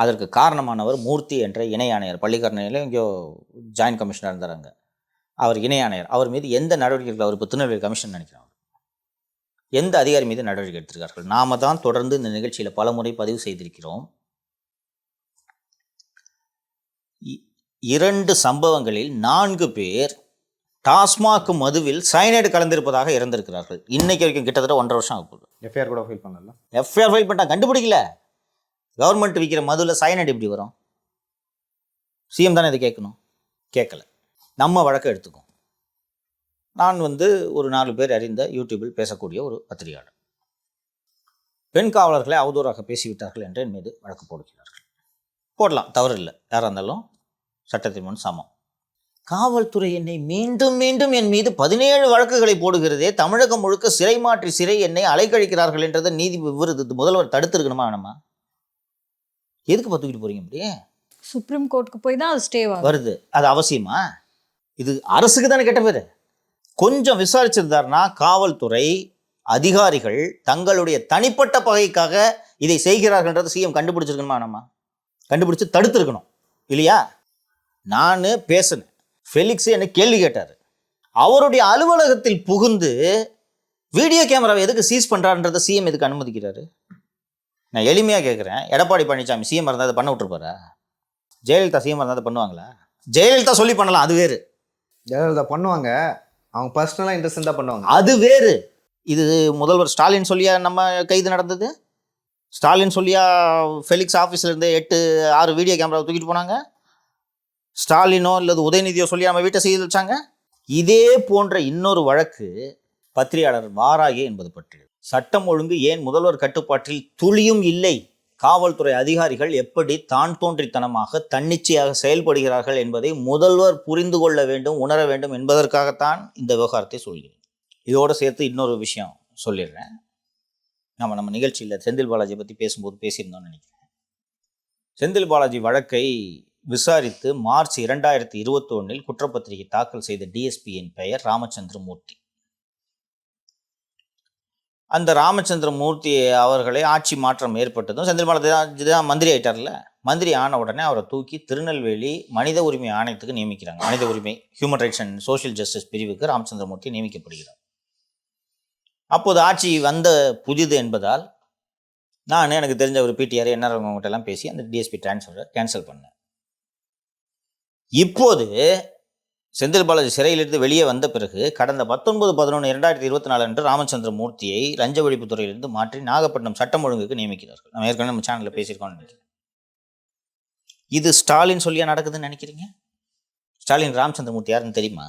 அதற்கு காரணமானவர் மூர்த்தி என்ற இணை ஆணையர், பள்ளிக்கரணையில் எங்கேயோ ஜாயின்ட் கமிஷனர் இருந்தாங்க. அவர் இணை ஆணையர். அவர் மீது எந்த நடவடிக்கைகள், அவர் இப்போ திருநெல்வேலி கமிஷன் நினைக்கிறார், எந்த அதிகாரி மீது நடவடிக்கை எடுத்திருக்கார்கள்? நாம தான் தொடர்ந்து இந்த நிகழ்ச்சியில் பல முறை பதிவு செய்திருக்கிறோம். 2 சம்பவங்களில் 4 பேர் டாஸ்மாக் மதுவில் சயனைடு கலந்திருப்பதாக இறந்திருக்கிறார்கள். இன்னைக்கு வரைக்கும் கிட்டத்தட்ட 1.5 வருஷம் ஆக போகுது. எஃப்ஐஆர் கூட ஃபைல் பண்ணல. எஃப்ஐஆர் ஃபைல் பண்ணிட்டா, கண்டுபிடிக்கல. கவர்மெண்ட் விற்கிற மதுவில் சயனைடு எப்படி வரும்? சிஎம் தானே இதை கேட்கணும், கேட்கல. நம்ம வழக்கை எடுத்துக்கோம். நான் ஒரு 4 பேர் அறிந்த யூடியூபில் பேசக்கூடிய ஒரு பத்திரிகையாளர். பெண் காவலர்களை அவதூறாக பேசிவிட்டார்கள் என்று என் மீது வழக்கு போடுகிறார்கள். போடலாம், தவறு இல்லை. யாராக இருந்தாலும் சட்டத்தின் முன் சமம். காவல்துறை என்னை மீண்டும் மீண்டும் என் மீது 17 வழக்குகளை போடுகிறதே, தமிழகம் முழுக்க சிறை மாற்றி சிறை என்னை அலைக்கழிக்கிறார்கள் என்றதை நீதி முதல்வர் தடுத்திருக்கணுமா வேணுமா? எதுக்கு தூக்கிட்டு போறீங்க? அப்படியே சுப்ரீம் கோர்ட்டுக்கு போய் தான் அது ஸ்டே வருது. அது அவசியமா? இது அரசுக்கு தானே கெட்ட பேர். கொஞ்சம் விசாரிச்சிருந்தாருன்னா காவல்துறை அதிகாரிகள் தங்களுடைய தனிப்பட்ட பகைக்காக இதை செய்கிறார்கள்ன்றது சிஎம் கண்டுபிடிச்சிருக்கணுமா வேணாமா? கண்டுபிடிச்சு தடுத்திருக்கணும் இல்லையா? நான் பேசினேன், ஃபெலிக்ஸ் என்னை கேள்வி கேட்டார். அவருடைய அலுவலகத்தில் புகுந்து வீடியோ கேமராவை எதுக்கு சீஸ் பண்ணுறான்றதை சிஎம் எதுக்கு அனுமதிக்கிறாரு? நான் எளிமையாக கேட்குறேன். எடப்பாடி பழனிசாமி சிஎம் இருந்தால் அதை பண்ண விட்டுருப்பாரா? ஜெயலலிதா சிஎம் இருந்தால் அதை பண்ணுவாங்களா? ஜெயலலிதா சொல்லி பண்ணலாம், அது வேறு. ஜெயலலிதா பண்ணுவாங்க, அவங்க பர்சனலாக இன்ட்ரெஸ்ட் தான் பண்ணுவாங்க, அது வேறு. இது முதல்வர் ஸ்டாலின் சொல்லியா நம்ம கைது நடந்தது? ஸ்டாலின் சொல்லியா ஃபெலிக்ஸ் ஆஃபீஸ்லேருந்து 8-6 வீடியோ கேமராவை தூக்கிட்டு போனாங்க? ஸ்டாலினோ அல்லது உதயநிதியோ சொல்லி நம்ம வீட்டை செய்து வச்சாங்க? இதே போன்ற இன்னொரு வழக்கு பத்திரிகையாளர் வாராகி என்பது பற்றி. சட்டம் ஒழுங்கு ஏன் முதல்வர் கட்டுப்பாட்டில் துளியும் இல்லை? காவல்துறை அதிகாரிகள் எப்படி தான் தோன்றித்தனமாக தன்னிச்சையாக செயல்படுகிறார்கள் என்பதை முதல்வர் புரிந்து கொள்ள வேண்டும், உணர வேண்டும் என்பதற்காகத்தான் இந்த விவகாரத்தை சொல்கிறேன். இதோடு சேர்த்து இன்னொரு விஷயம் சொல்லிடுறேன். நம்ம நிகழ்ச்சியில் செந்தில் பாலாஜி பற்றி பேசும்போது பேசியிருந்தோம்னு நினைக்கிறேன். செந்தில் பாலாஜி வழக்கை விசாரித்து மார்ச் 2021 குற்றப்பத்திரிகை தாக்கல் செய்த டிஎஸ்பியின் பெயர் ராமச்சந்திர மூர்த்தி. அந்த ராமச்சந்திர மூர்த்தி அவர்களை ஆட்சி மாற்றம் ஏற்பட்டதும் செந்தில் பாலாஜி தான் மந்திரி ஆயிட்டார்ல. மந்திரி ஆன உடனே அவரை தூக்கி திருநெல்வேலி மனித உரிமை ஆணையத்துக்கு நியமிக்கிறாங்க. மனித உரிமை, human rights and social justice பிரிவுக்கு ராமச்சந்திர மூர்த்தி நியமிக்கப்படுகிறார். அப்போது ஆட்சி வந்த புதிது என்பதால் எனக்கு தெரிஞ்ச ஒரு பிடிஆர் என்ஆர்கிட்ட எல்லாம் பேசி அந்த டிஎஸ்பி டிரான்ஸ்ஃபரை கேன்சல் பண்ணேன். இப்போது செந்தில் பாலாஜி சிறையிலிருந்து வெளியே வந்த பிறகு கடந்த 19/11/2024 அன்று ராமச்சந்திர மூர்த்தியை லஞ்ச ஒழிப்புத்துறையிலிருந்து மாற்றி நாகப்பட்டினம் சட்டம் ஒழுங்குக்கு நியமிக்கிறார்கள். நம்ம ஏற்கனவே நம்ம சேனலில் பேசியிருக்கோம்னு நினைக்கிறேன். இது ஸ்டாலின் சொல்லியா நடக்குதுன்னு நினைக்கிறீங்க? ஸ்டாலின் ராமச்சந்திர மூர்த்தி யாருன்னு தெரியுமா?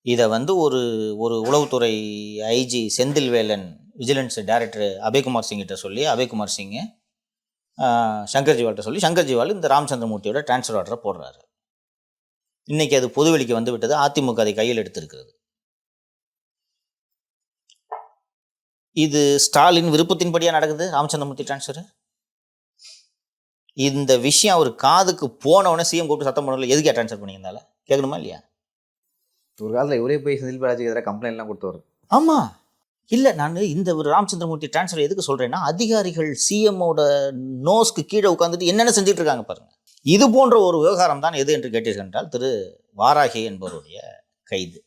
இதை ஒரு உளவுத்துறை IG Senthilvelan vigilance director Abhay Kumar சிங்கிட்ட சொல்லி அபய்குமார் சிங் சங்கர்ஜிவால்கிட்ட சொல்லி சங்கர்ஜிவால் இந்த ராமச்சந்திர மூர்த்தியோட டிரான்ஸ்ஃபர் ஆர்டரை போடுறாரு. இன்னைக்கு அது பொதுவெளிக்கு வந்து விட்டது. அதிமுக அதை கையில் எடுத்திருக்கிறது. இது ஸ்டாலின் விருப்பத்தின்படியா நடக்குது ராமச்சந்திர மூர்த்தி டிரான்ஸ்ஃபர். இந்த விஷயம் அவர் காதுக்கு போனவொடனே சிஎம் கூப்பிட்டு சத்தம் பண்ணல, எதுக்கே டிரான்ஸ்ஃபர் பண்ணியிருந்தால கேட்கணுமா இல்லையா? ஒரு காலத்தில் இவரே போய் செந்தில் பாலாஜிக்கு எதிராக கம்ப்ளைண்ட்லாம் கொடுத்தவர். ஆமாம், இல்லை நான் இந்த ஒரு ராமச்சந்திரமூர்த்தி டிரான்ஸ்ஃபர் எதுக்கு சொல்கிறேன்னா, அதிகாரிகள் சிஎம்மோட நோஸ்க்கு கீழே உட்காந்துட்டு என்னென்ன செஞ்சுட்டு இருக்காங்க பாருங்க. இது போன்ற ஒரு விவகாரம் தான் எது என்று கேட்டீர்கள் என்றால் திரு வாராகி என்பவருடைய கைது.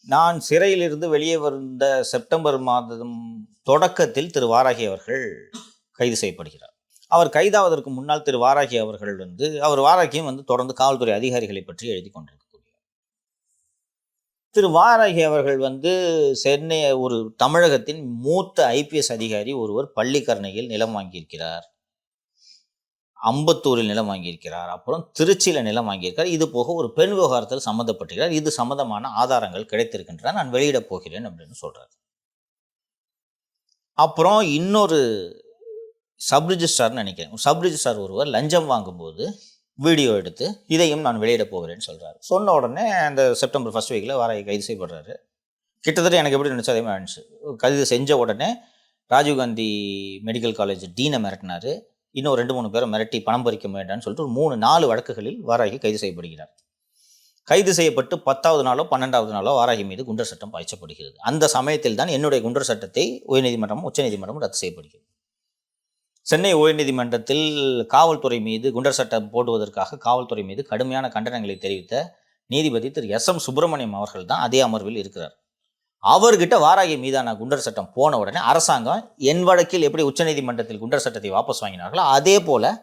நான் சிறையிலிருந்து வெளியே வந்த செப்டம்பர் மாதம் தொடக்கத்தில் திரு வாராகி அவர்கள் கைது செய்யப்படுகிறார். அவர் கைதாவதற்கு முன்னால் திரு வாராகி அவர்கள் வாராகியும் தொடர்ந்து காவல்துறை அதிகாரிகளை பற்றி எழுதி கொண்டிருக்கிறார். திரு வாராகி அவர்கள் சென்னை ஒரு தமிழகத்தின் மூத்த ஐபிஎஸ் அதிகாரி ஒருவர் பள்ளிக்கரணையில் நிலம் வாங்கியிருக்கிறார், அம்பத்தூரில் நிலம் வாங்கியிருக்கிறார், அப்புறம் திருச்சியில் நிலம் வாங்கியிருக்கார். இது போக ஒரு பெண் விவகாரத்தில் சம்மந்தப்பட்டிருக்கிறார். இது சம்பந்தமான ஆதாரங்கள் கிடைத்திருக்கின்றன, நான் வெளியிடப் போகிறேன் அப்படின்னு சொல்றார். அப்புறம் இன்னொரு சப் ரிஜிஸ்ட்ரார்னு நினைக்கிறேன், சப் ரிஜிஸ்ட்ரார் ஒருவர் லஞ்சம் வாங்கும்போது வீடியோ எடுத்து இதையும் நான் வெளியிட போகிறேன்னு சொல்கிறாரு. சொன்ன உடனே அந்த செப்டம்பர் 1 வீக்கில் வாராகி கைது செய்யப்படுறாரு. கிட்டத்தட்ட எனக்கு எப்படி நினச்சோ அதே மாதிரி இருந்துச்சு. கைது செஞ்ச உடனே ராஜீவ்காந்தி மெடிக்கல் காலேஜ் டீனை மிரட்டினார். இன்னும் 2-3 பேரை மிரட்டி பணம் பறிக்க வேண்டாம்னு சொல்லிட்டு ஒரு 3-4 வழக்குகளில் வாராகி கைது செய்யப்படுகிறார். கைது செய்யப்பட்டு 10வது நாளோ 12வது நாளோ வாராகி மீது குண்டர் சட்டம் பாய்ச்சப்படுகிறது. அந்த சமயத்தில் தான் என்னுடைய குண்டர் சட்டத்தை உயர்நீதிமன்றமும் உச்சநீதிமன்றமும் ரத்து செய்யப்படுகிறது. சென்னை உயர்நீதிமன்றத்தில் காவல்துறை மீது குண்டர் சட்டம் போடுவதற்காக காவல்துறை மீது கடுமையான கண்டனங்களை தெரிவித்த நீதிபதி திரு SM சுப்பிரமணியம் அவர்கள் தான் அதே அமர்வில் இருக்கிறார். அவர்கிட்ட வாராகி மீதான குண்டர் சட்டம் போன உடனே அரசாங்கம் என் வழக்கில் எப்படி உச்சநீதிமன்றத்தில் குண்டர் சட்டத்தை வாபஸ் வாங்கினார்களோ அதே போல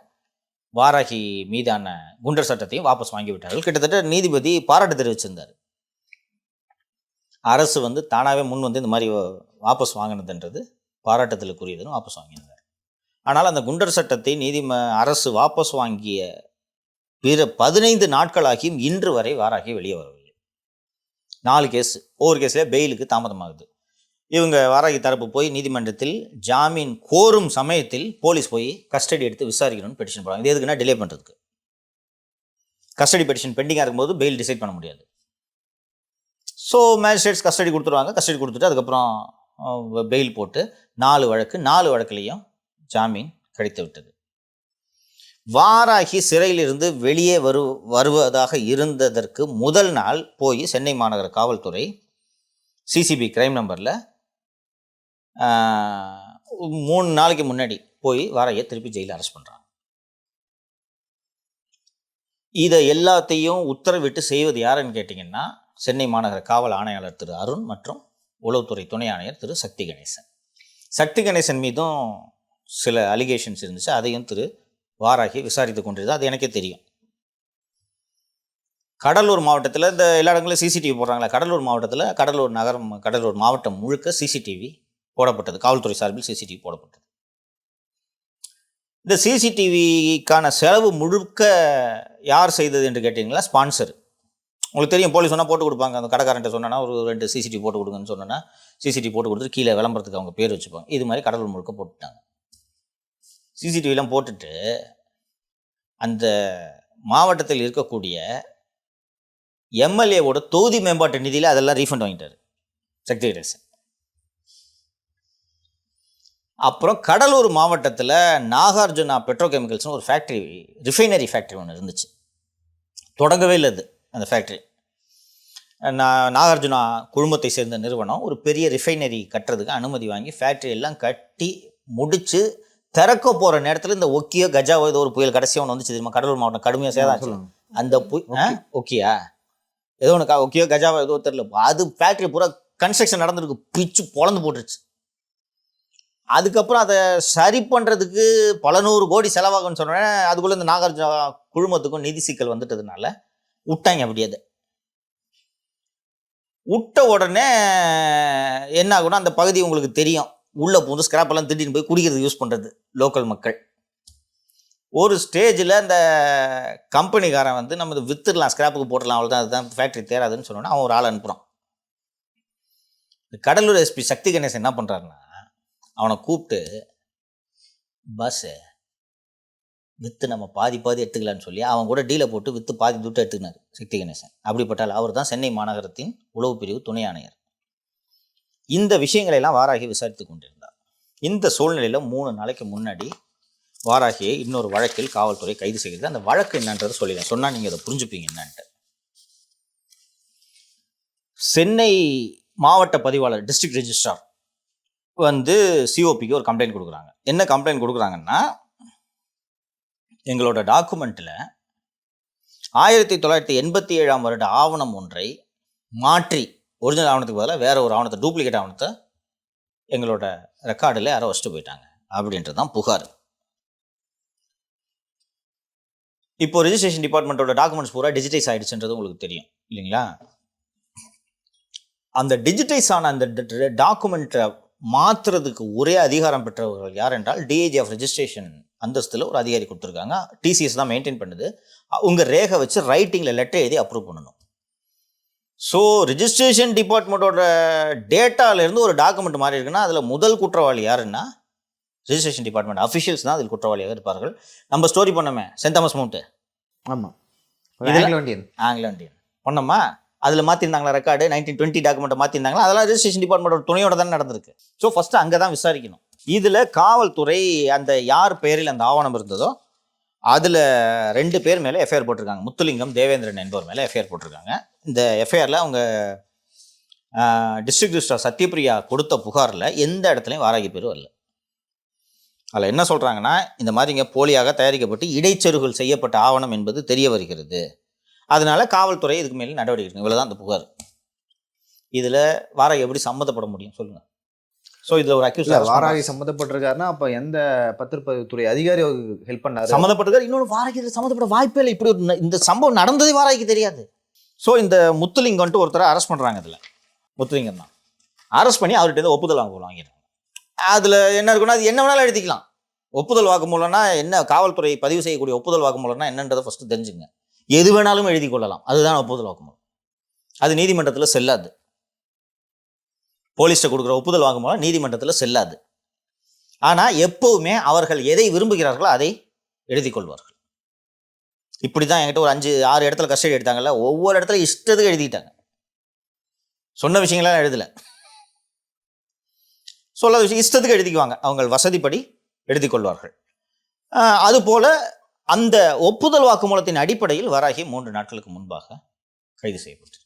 வாராகி மீதான குண்டர் சட்டத்தையும் வாபஸ் வாங்கிவிட்டார்கள். கிட்டத்தட்ட நீதிபதி பாராட்டு தெரிவிச்சிருந்தார். அரசு வந்து தானாகவே முன் வந்து இந்த மாதிரி வாபஸ் வாங்கினதுன்றது பாராட்டத்திற்குரியதுன்னு வாபஸ் வாங்கியிருந்தார். ஆனால் அந்த குண்டர் சட்டத்தை அரசு வாபஸ் வாங்கிய பிற 15 நாட்களாகியும் இன்று வரை வாராகி வெளியே வரவில்லை. 4 கேஸ், ஒவ்வொரு கேஸ்லேயே பெயிலுக்கு தாமதமாகுது. இவங்க வாராகி தரப்பு போய் நீதிமன்றத்தில் ஜாமீன் கோரும் சமயத்தில் போலீஸ் போய் கஸ்டடி எடுத்து விசாரிக்கணும்னு பெட்டிஷன் போடுறாங்க. இது எதுக்குன்னா டிலே பண்ணுறதுக்கு. கஸ்டடி பெட்டிஷன் பெண்டிங்காக இருக்கும்போது பெயில் டிசைட் பண்ண முடியாது. ஸோ மேஜிஸ்ட்ரேட்ஸ் கஸ்டடி கொடுத்துருவாங்க. கஸ்டடி கொடுத்துட்டு அதுக்கப்புறம் பெயில் போட்டு 4 வழக்குலேயும் ஜாமீன் கிடைத்து விட்டது. வாராகி சிறையிலிருந்து வெளியே வருவதாக இருந்ததற்கு முதல் நாள் போய் சென்னை மாநகர காவல்துறை சிசிபி கிரைம் நம்பரில் 3 நாளைக்கு முன்னாடி போய் வாராகியை திருப்பி ஜெயிலில் அரெஸ்ட் பண்ணுறாங்க. இதை எல்லாத்தையும் உத்தரவிட்டு செய்வது யாருன்னு கேட்டிங்கன்னா சென்னை மாநகர காவல் ஆணையாளர் திரு அருண் மற்றும் உளவுத்துறை துணை ஆணையர் திரு சக்தி கணேசன். சக்தி கணேசன் மீதும் சில அலிகேஷன்ஸ் இருந்துச்சு. அதையும் திரு வாராகி விசாரித்து கொண்டிருந்தது. அது எனக்கே தெரியும். கடலூர் மாவட்டத்தில் இந்த எல்லா இடங்களும் சிசிடிவி போடுறாங்களா, கடலூர் மாவட்டத்தில் கடலூர் மாவட்டம் முழுக்க சிசிடிவி போடப்பட்டது. காவல்துறை சார்பில் சிசிடிவி போடப்பட்டது. இந்த சிசிடிவிக்கான செலவு முழுக்க யார் செய்தது என்று கேட்டிங்களா, ஸ்பான்சர். உங்களுக்கு தெரியும், போலீஸ் சொன்னால் போட்டு கொடுப்பாங்க. அந்த கடைக்காரன்ட்ட சொன்னா ஒரு 2 சிசிடிவி போட்டு கொடுங்கன்னு சொன்னோன்னா சிசிடிவி போட்டு கொடுத்துட்டு கீழே விளம்பரத்துக்கு அவங்க பேர் வச்சுப்பாங்க. இது மாதிரி கடலூர் முழுக்க போட்டுட்டாங்க. சிசிடிவிலாம் போட்டுட்டு அந்த மாவட்டத்தில் இருக்கக்கூடிய எம்எல்ஏவோட தொகுதி மேம்பாட்டு நிதியில் அதெல்லாம் ரீஃபண்ட் வாங்கிட்டார் சக்தி கணேசன். அப்புறம் கடலூர் மாவட்டத்தில் நாகார்ஜுனா பெட்ரோகெமிக்கல்ஸ்னு ஒரு ஃபேக்ட்ரி, ரிஃபைனரி ஃபேக்ட்ரி ஒன்று இருந்துச்சு. தொடங்கவே இல்லை அது. அந்த ஃபேக்ட்ரி நாகார்ஜுனா குழுமத்தை சேர்ந்த நிறுவனம் ஒரு பெரிய ரிஃபைனரி கட்டுறதுக்கு அனுமதி வாங்கி ஃபேக்ட்ரி எல்லாம் கட்டி முடித்து திறக்க போகிற நேரத்தில் இந்த ஒக்கியோ கஜாவோ ஏதோ ஒரு புயல் கடைசியாக ஒன்று வந்துச்சு தெரியுமா, கடலூர் மாவட்டம் கடுமையாக சேதாச்சு. அந்த ஒக்கியா ஏதோ ஒன்று ஒக்கியோ கஜாவோ ஏதோ தெரியல, அது ஃபேக்ட்ரி பூரா கன்ஸ்ட்ரக்ஷன் நடந்திருக்கு, பிச்சு பொழந்து போட்டுருச்சு. அதுக்கப்புறம் அதை சரி பண்ணுறதுக்கு பல 100 கோடி செலவாகும்னு சொன்னேன். அதுக்குள்ளே இந்த நாகார்ஜுனா குழுமத்துக்கும் நிதி சிக்கல் வந்துட்டதுனால விட்டாங்க. அப்படியே அதை விட்ட உடனே என்ன ஆகும்னா, அந்த பகுதி உங்களுக்கு தெரியும், உள்ளே பூந்து ஸ்கிராப்பெல்லாம் திடீர்னு போய் குடிக்கிறதுக்கு யூஸ் பண்ணுறது லோக்கல் மக்கள். ஒரு ஸ்டேஜில் அந்த கம்பெனிக்காரன் வந்து நம்ம வித்துடலாம், ஸ்கிராப்புக்கு போட்டுடலாம், அவ்வளோதான், அதுதான் ஃபேக்ட்ரி தேராதுன்னு சொன்னோன்னா அவன் ஒரு ஆள் அனுப்புகிறான். கடலூர் எஸ்பி சக்தி கணேசன் என்ன பண்ணுறாருன்னா, அவனை கூப்பிட்டு பஸ்ஸு விற்று நம்ம பாதி எடுத்துக்கலான்னு சொல்லி அவன் கூட டீலை போட்டு விற்று பாதி துட்டு எடுத்துக்கினார் சக்தி கணேசன். அப்படிப்பட்டால் அவர் தான் சென்னை மாநகரத்தின் உளவு பிரிவு துணை ஆணையர். இந்த விஷயங்களெல்லாம் வாராகி விசாரித்து கொண்டிருந்தார். இந்த சூழ்நிலையில் 3 நாளைக்கு முன்னாடி வாராகியை இன்னொரு வழக்கில் காவல்துறை கைது செய்கிறது. அந்த வழக்கு என்னன்றது சொல்லிடுறேன், சொன்னால் நீங்கள் அதை புரிஞ்சுப்பீங்க என்னன்ட்டு. சென்னை மாவட்ட பதிவாளர் டிஸ்ட்ரிக்ட் ரெஜிஸ்ட்ரார் வந்து சிஓபிக்கு ஒரு கம்ப்ளைண்ட் கொடுக்குறாங்க. என்ன கம்ப்ளைண்ட் கொடுக்குறாங்கன்னா, எங்களோட டாக்குமெண்ட்டில் 1987ஆம் வருட ஆவணம் ஒன்றை மாற்றி ஒரிஜினல் ஆவணத்துக்கு பதிலாக வேற ஒரு ஆவணத்தை, டூப்ளிகேட் ஆவணத்தை எங்களோட ரெக்கார்டில் யாரோ வச்சுட்டு போயிட்டாங்க அப்படின்றது தான் புகார். இப்போ ரெஜிஸ்ட்ரேஷன் டிபார்ட்மெண்ட்டோட டாக்குமெண்ட்ஸ் பூரா டிஜிட்டைஸ் ஆகிடுச்சுன்றது உங்களுக்கு தெரியும் இல்லைங்களா. அந்த டிஜிட்டைஸ் ஆன அந்த டாக்குமெண்ட்டை மாற்றுறதுக்கு ஒரே அதிகாரம் பெற்றவர்கள் யார் என்றால் டிஐஜி ஆஃப் ரெஜிஸ்ட்ரேஷன் அந்தஸ்தில் ஒரு அதிகாரி கொடுத்துருக்காங்க. டிசிஎஸ் தான் மெயின்டைன் பண்ணுது. உங்கள் ரேகை வச்சு ரைட்டிங்கில் லெட்டர் எழுதி அப்ரூவ் பண்ணணும். ஸோ ரெஜிஸ்ட்ரேஷன் டிபார்ட்மெண்ட்டோட டேட்டாவிலேருந்து ஒரு டாக்குமெண்ட் மாறி இருக்குன்னா அதில் முதல் குற்றவாளி யாருன்னா ரிஜிஸ்ட்ரேஷன் டிபார்ட்மெண்ட் அஃபிஷியல்ஸ் தான் அதில் குற்றவாளியாக இருப்பார்கள். நம்ம ஸ்டோரி பண்ணோமே சென்ட் தாமஸ் மவுண்ட்டு, ஆமாம், ஆங்கிலோ இண்டியன் பண்ணோமா, அதில் மாற்றிருந்தாங்களா ரெக்கார்டு 1920 டாக்குமெண்ட்டை மாற்றிருந்தாங்களா, அதெல்லாம் ரிஜிஸ்ட்ரேஷன் டிபார்ட்மெண்ட்டோட துணையோட தான் நடந்திருக்கு. ஸோ ஃபஸ்ட்டு அங்கே தான் விசாரிக்கணும். இதில் காவல்துறை அந்த யார் பெயரில் அந்த ஆவணம் இருந்ததோ அதில் 2 பேர் மேலே எஃப்ஐஆர் போட்டிருக்காங்க. முத்துலிங்கம், தேவேந்திரன் என்பவர் மேலே எஃப்ஐஆர் போட்டிருக்காங்க. இந்த எஃப்ஐஆரில் அவங்க டிஸ்ட்ரிக்ட் ரிஜிஸ்ட்ரார் சத்யபிரியா கொடுத்த புகாரில் எந்த இடத்துலையும் வாராகி பேர் வரல. அதில் என்ன சொல்கிறாங்கன்னா, இந்த மாதிரிங்க போலியாக தயாரிக்கப்பட்டு இடைச்செருகல் செய்யப்பட்ட ஆவணம் என்பது தெரிய வருகிறது, அதனால காவல்துறை இதுக்கு மேலே நடவடிக்கை எடுக்கணும். இவ்வளோ தான் அந்த புகார். இதில் வாராகி எப்படி சம்மந்தப்பட முடியும் சொல்லுங்கள்? ஸோ இதில் ஒரு அக்யூஸ் வாராகி சம்மந்தப்பட்டிருக்காருன்னா அப்போ எந்த பத்திரப்பதிவுத்துறை அதிகாரி ஹெல்ப் பண்ணாரு? சம்மந்தப்பட்டிருக்காரு. இன்னொன்று வாராகி இதில் சம்மந்தப்பட்ட வாய்ப்பே இல்லை. இப்படி இந்த சம்பவம் நடந்ததே வாராகிக்கு தெரியாது. ஸோ இந்த முத்துலிங்கன்ட்டு ஒருத்தரை அரெஸ்ட் பண்ணுறாங்க. இதில் முத்துலிங்கம் தான் அரெஸ்ட் பண்ணி அவர்கிட்ட ஒப்புதல் வாங்கிடுறாங்க. அதில் என்ன இருக்குன்னா, அது என்ன வேணாலும் எழுதிக்கலாம். ஒப்புதல் வாக்குமூலம்னா என்ன, காவல்துறை பதிவு செய்யக்கூடிய ஒப்புதல் வாக்குமூலம்னா என்னன்றதை ஃபஸ்ட்டு தெரிஞ்சுங்க. எது வேணாலும் எழுதி கொள்ளலாம், அதுதான் ஒப்புதல் வாக்குமூலம். அது நீதிமன்றத்தில் செல்லாது. போலீஸ்ட்டை கொடுக்குற ஒப்புதல் வாக்குமூலம் நீதிமன்றத்தில் செல்லாது. ஆனால் எப்போவுமே அவர்கள் எதை விரும்புகிறார்களோ அதை எழுதி கொள்வார்கள். இப்படி தான் என்கிட்ட ஒரு 5-6 இடத்துல கஸ்டடி எடுத்தாங்கல்ல, ஒவ்வொரு இடத்துல இஷ்டத்துக்கு எழுதிட்டாங்க. சொன்ன விஷயங்கள்லாம் எழுதலை, சொல்லாத விஷயம் இஷ்டத்துக்கு எழுதிக்குவாங்க. அவங்க வசதிப்படி எழுதி கொள்வார்கள். அதுபோல் அந்த ஒப்புதல் வாக்குமூலத்தின் அடிப்படையில் வாராகி 3 நாட்களுக்கு முன்பாக கைது செய்யப்பட்டிருக்கிறார்.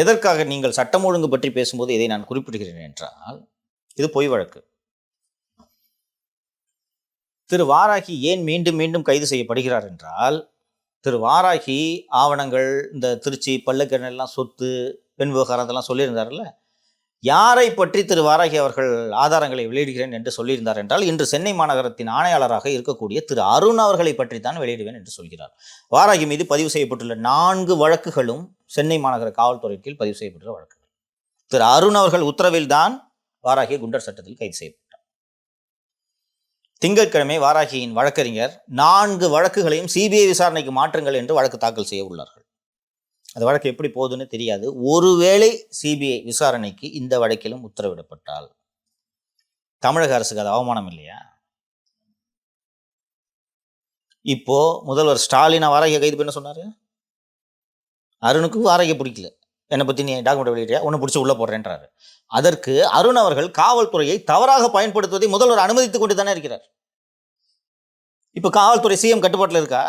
எதற்காக நீங்கள் சட்டம் ஒழுங்கு பற்றி பேசும்போது இதை நான் குறிப்பிடுகிறேன் என்றால், இது பொய் வழக்கு. திரு வாராகி ஏன் மீண்டும் மீண்டும் கைது செய்யப்படுகிறார் என்றால், திரு வாராகி ஆவணங்கள், இந்த திருச்சி பல்லக்கெல்லாம் சொத்து, பெண் விவகாரம் அதெல்லாம் சொல்லியிருந்தார்ல, யாரை பற்றி திரு வாராகி அவர்கள் ஆதாரங்களை வெளியிடுகிறேன் என்று சொல்லியிருந்தார் என்றால், இன்று சென்னை மாநகரத்தின் ஆணையாளராக இருக்கக்கூடிய திரு அருண் அவர்களை பற்றி தான் வெளியிடுவேன் என்று சொல்கிறார். வாராகி மீது பதிவு செய்யப்பட்டுள்ள 4 வழக்குகளும் சென்னை மாநகர காவல்துறை கீழ் பதிவு செய்யப்பட்டுள்ள வழக்குகள். திரு அருண் அவர்கள் உத்தரவில் தான் வாராகி குண்டர் சட்டத்தில் கைது செய்யப்பட்டார். திங்கட்கிழமை வாராகியின் வழக்கறிஞர் 4 வழக்குகளையும் சிபிஐ விசாரணைக்கு மாற்றுங்கள் என்று வழக்கு தாக்கல் செய்ய உள்ளார்கள். அந்த வழக்கு எப்படி போகுதுன்னு தெரியாது. ஒருவேளை சிபிஐ விசாரணைக்கு இந்த வழக்கிலும் உத்தரவிடப்பட்டால் தமிழக அரசுக்கு அது அவமானம் இல்லையா? இப்போ முதல்வர் ஸ்டாலின் வாராகியை கைது பண்ண சொன்னாரு. அருணுக்கு வாராகியை பிடிக்கல, என்னை பற்றி நீ டாக்குமெண்ட் வெளியிட்டியா, ஒன்று பிடிச்சி உள்ளே போடுறேன்றாரு. அதற்கு அருண் அவர்கள் காவல்துறையை தவறாக பயன்படுத்துவதை முதல்வர் அனுமதித்துக் கொண்டு தானே இருக்கிறார். இப்போ காவல்துறை சிஎம் கட்டுப்பாட்டில் இருக்கா?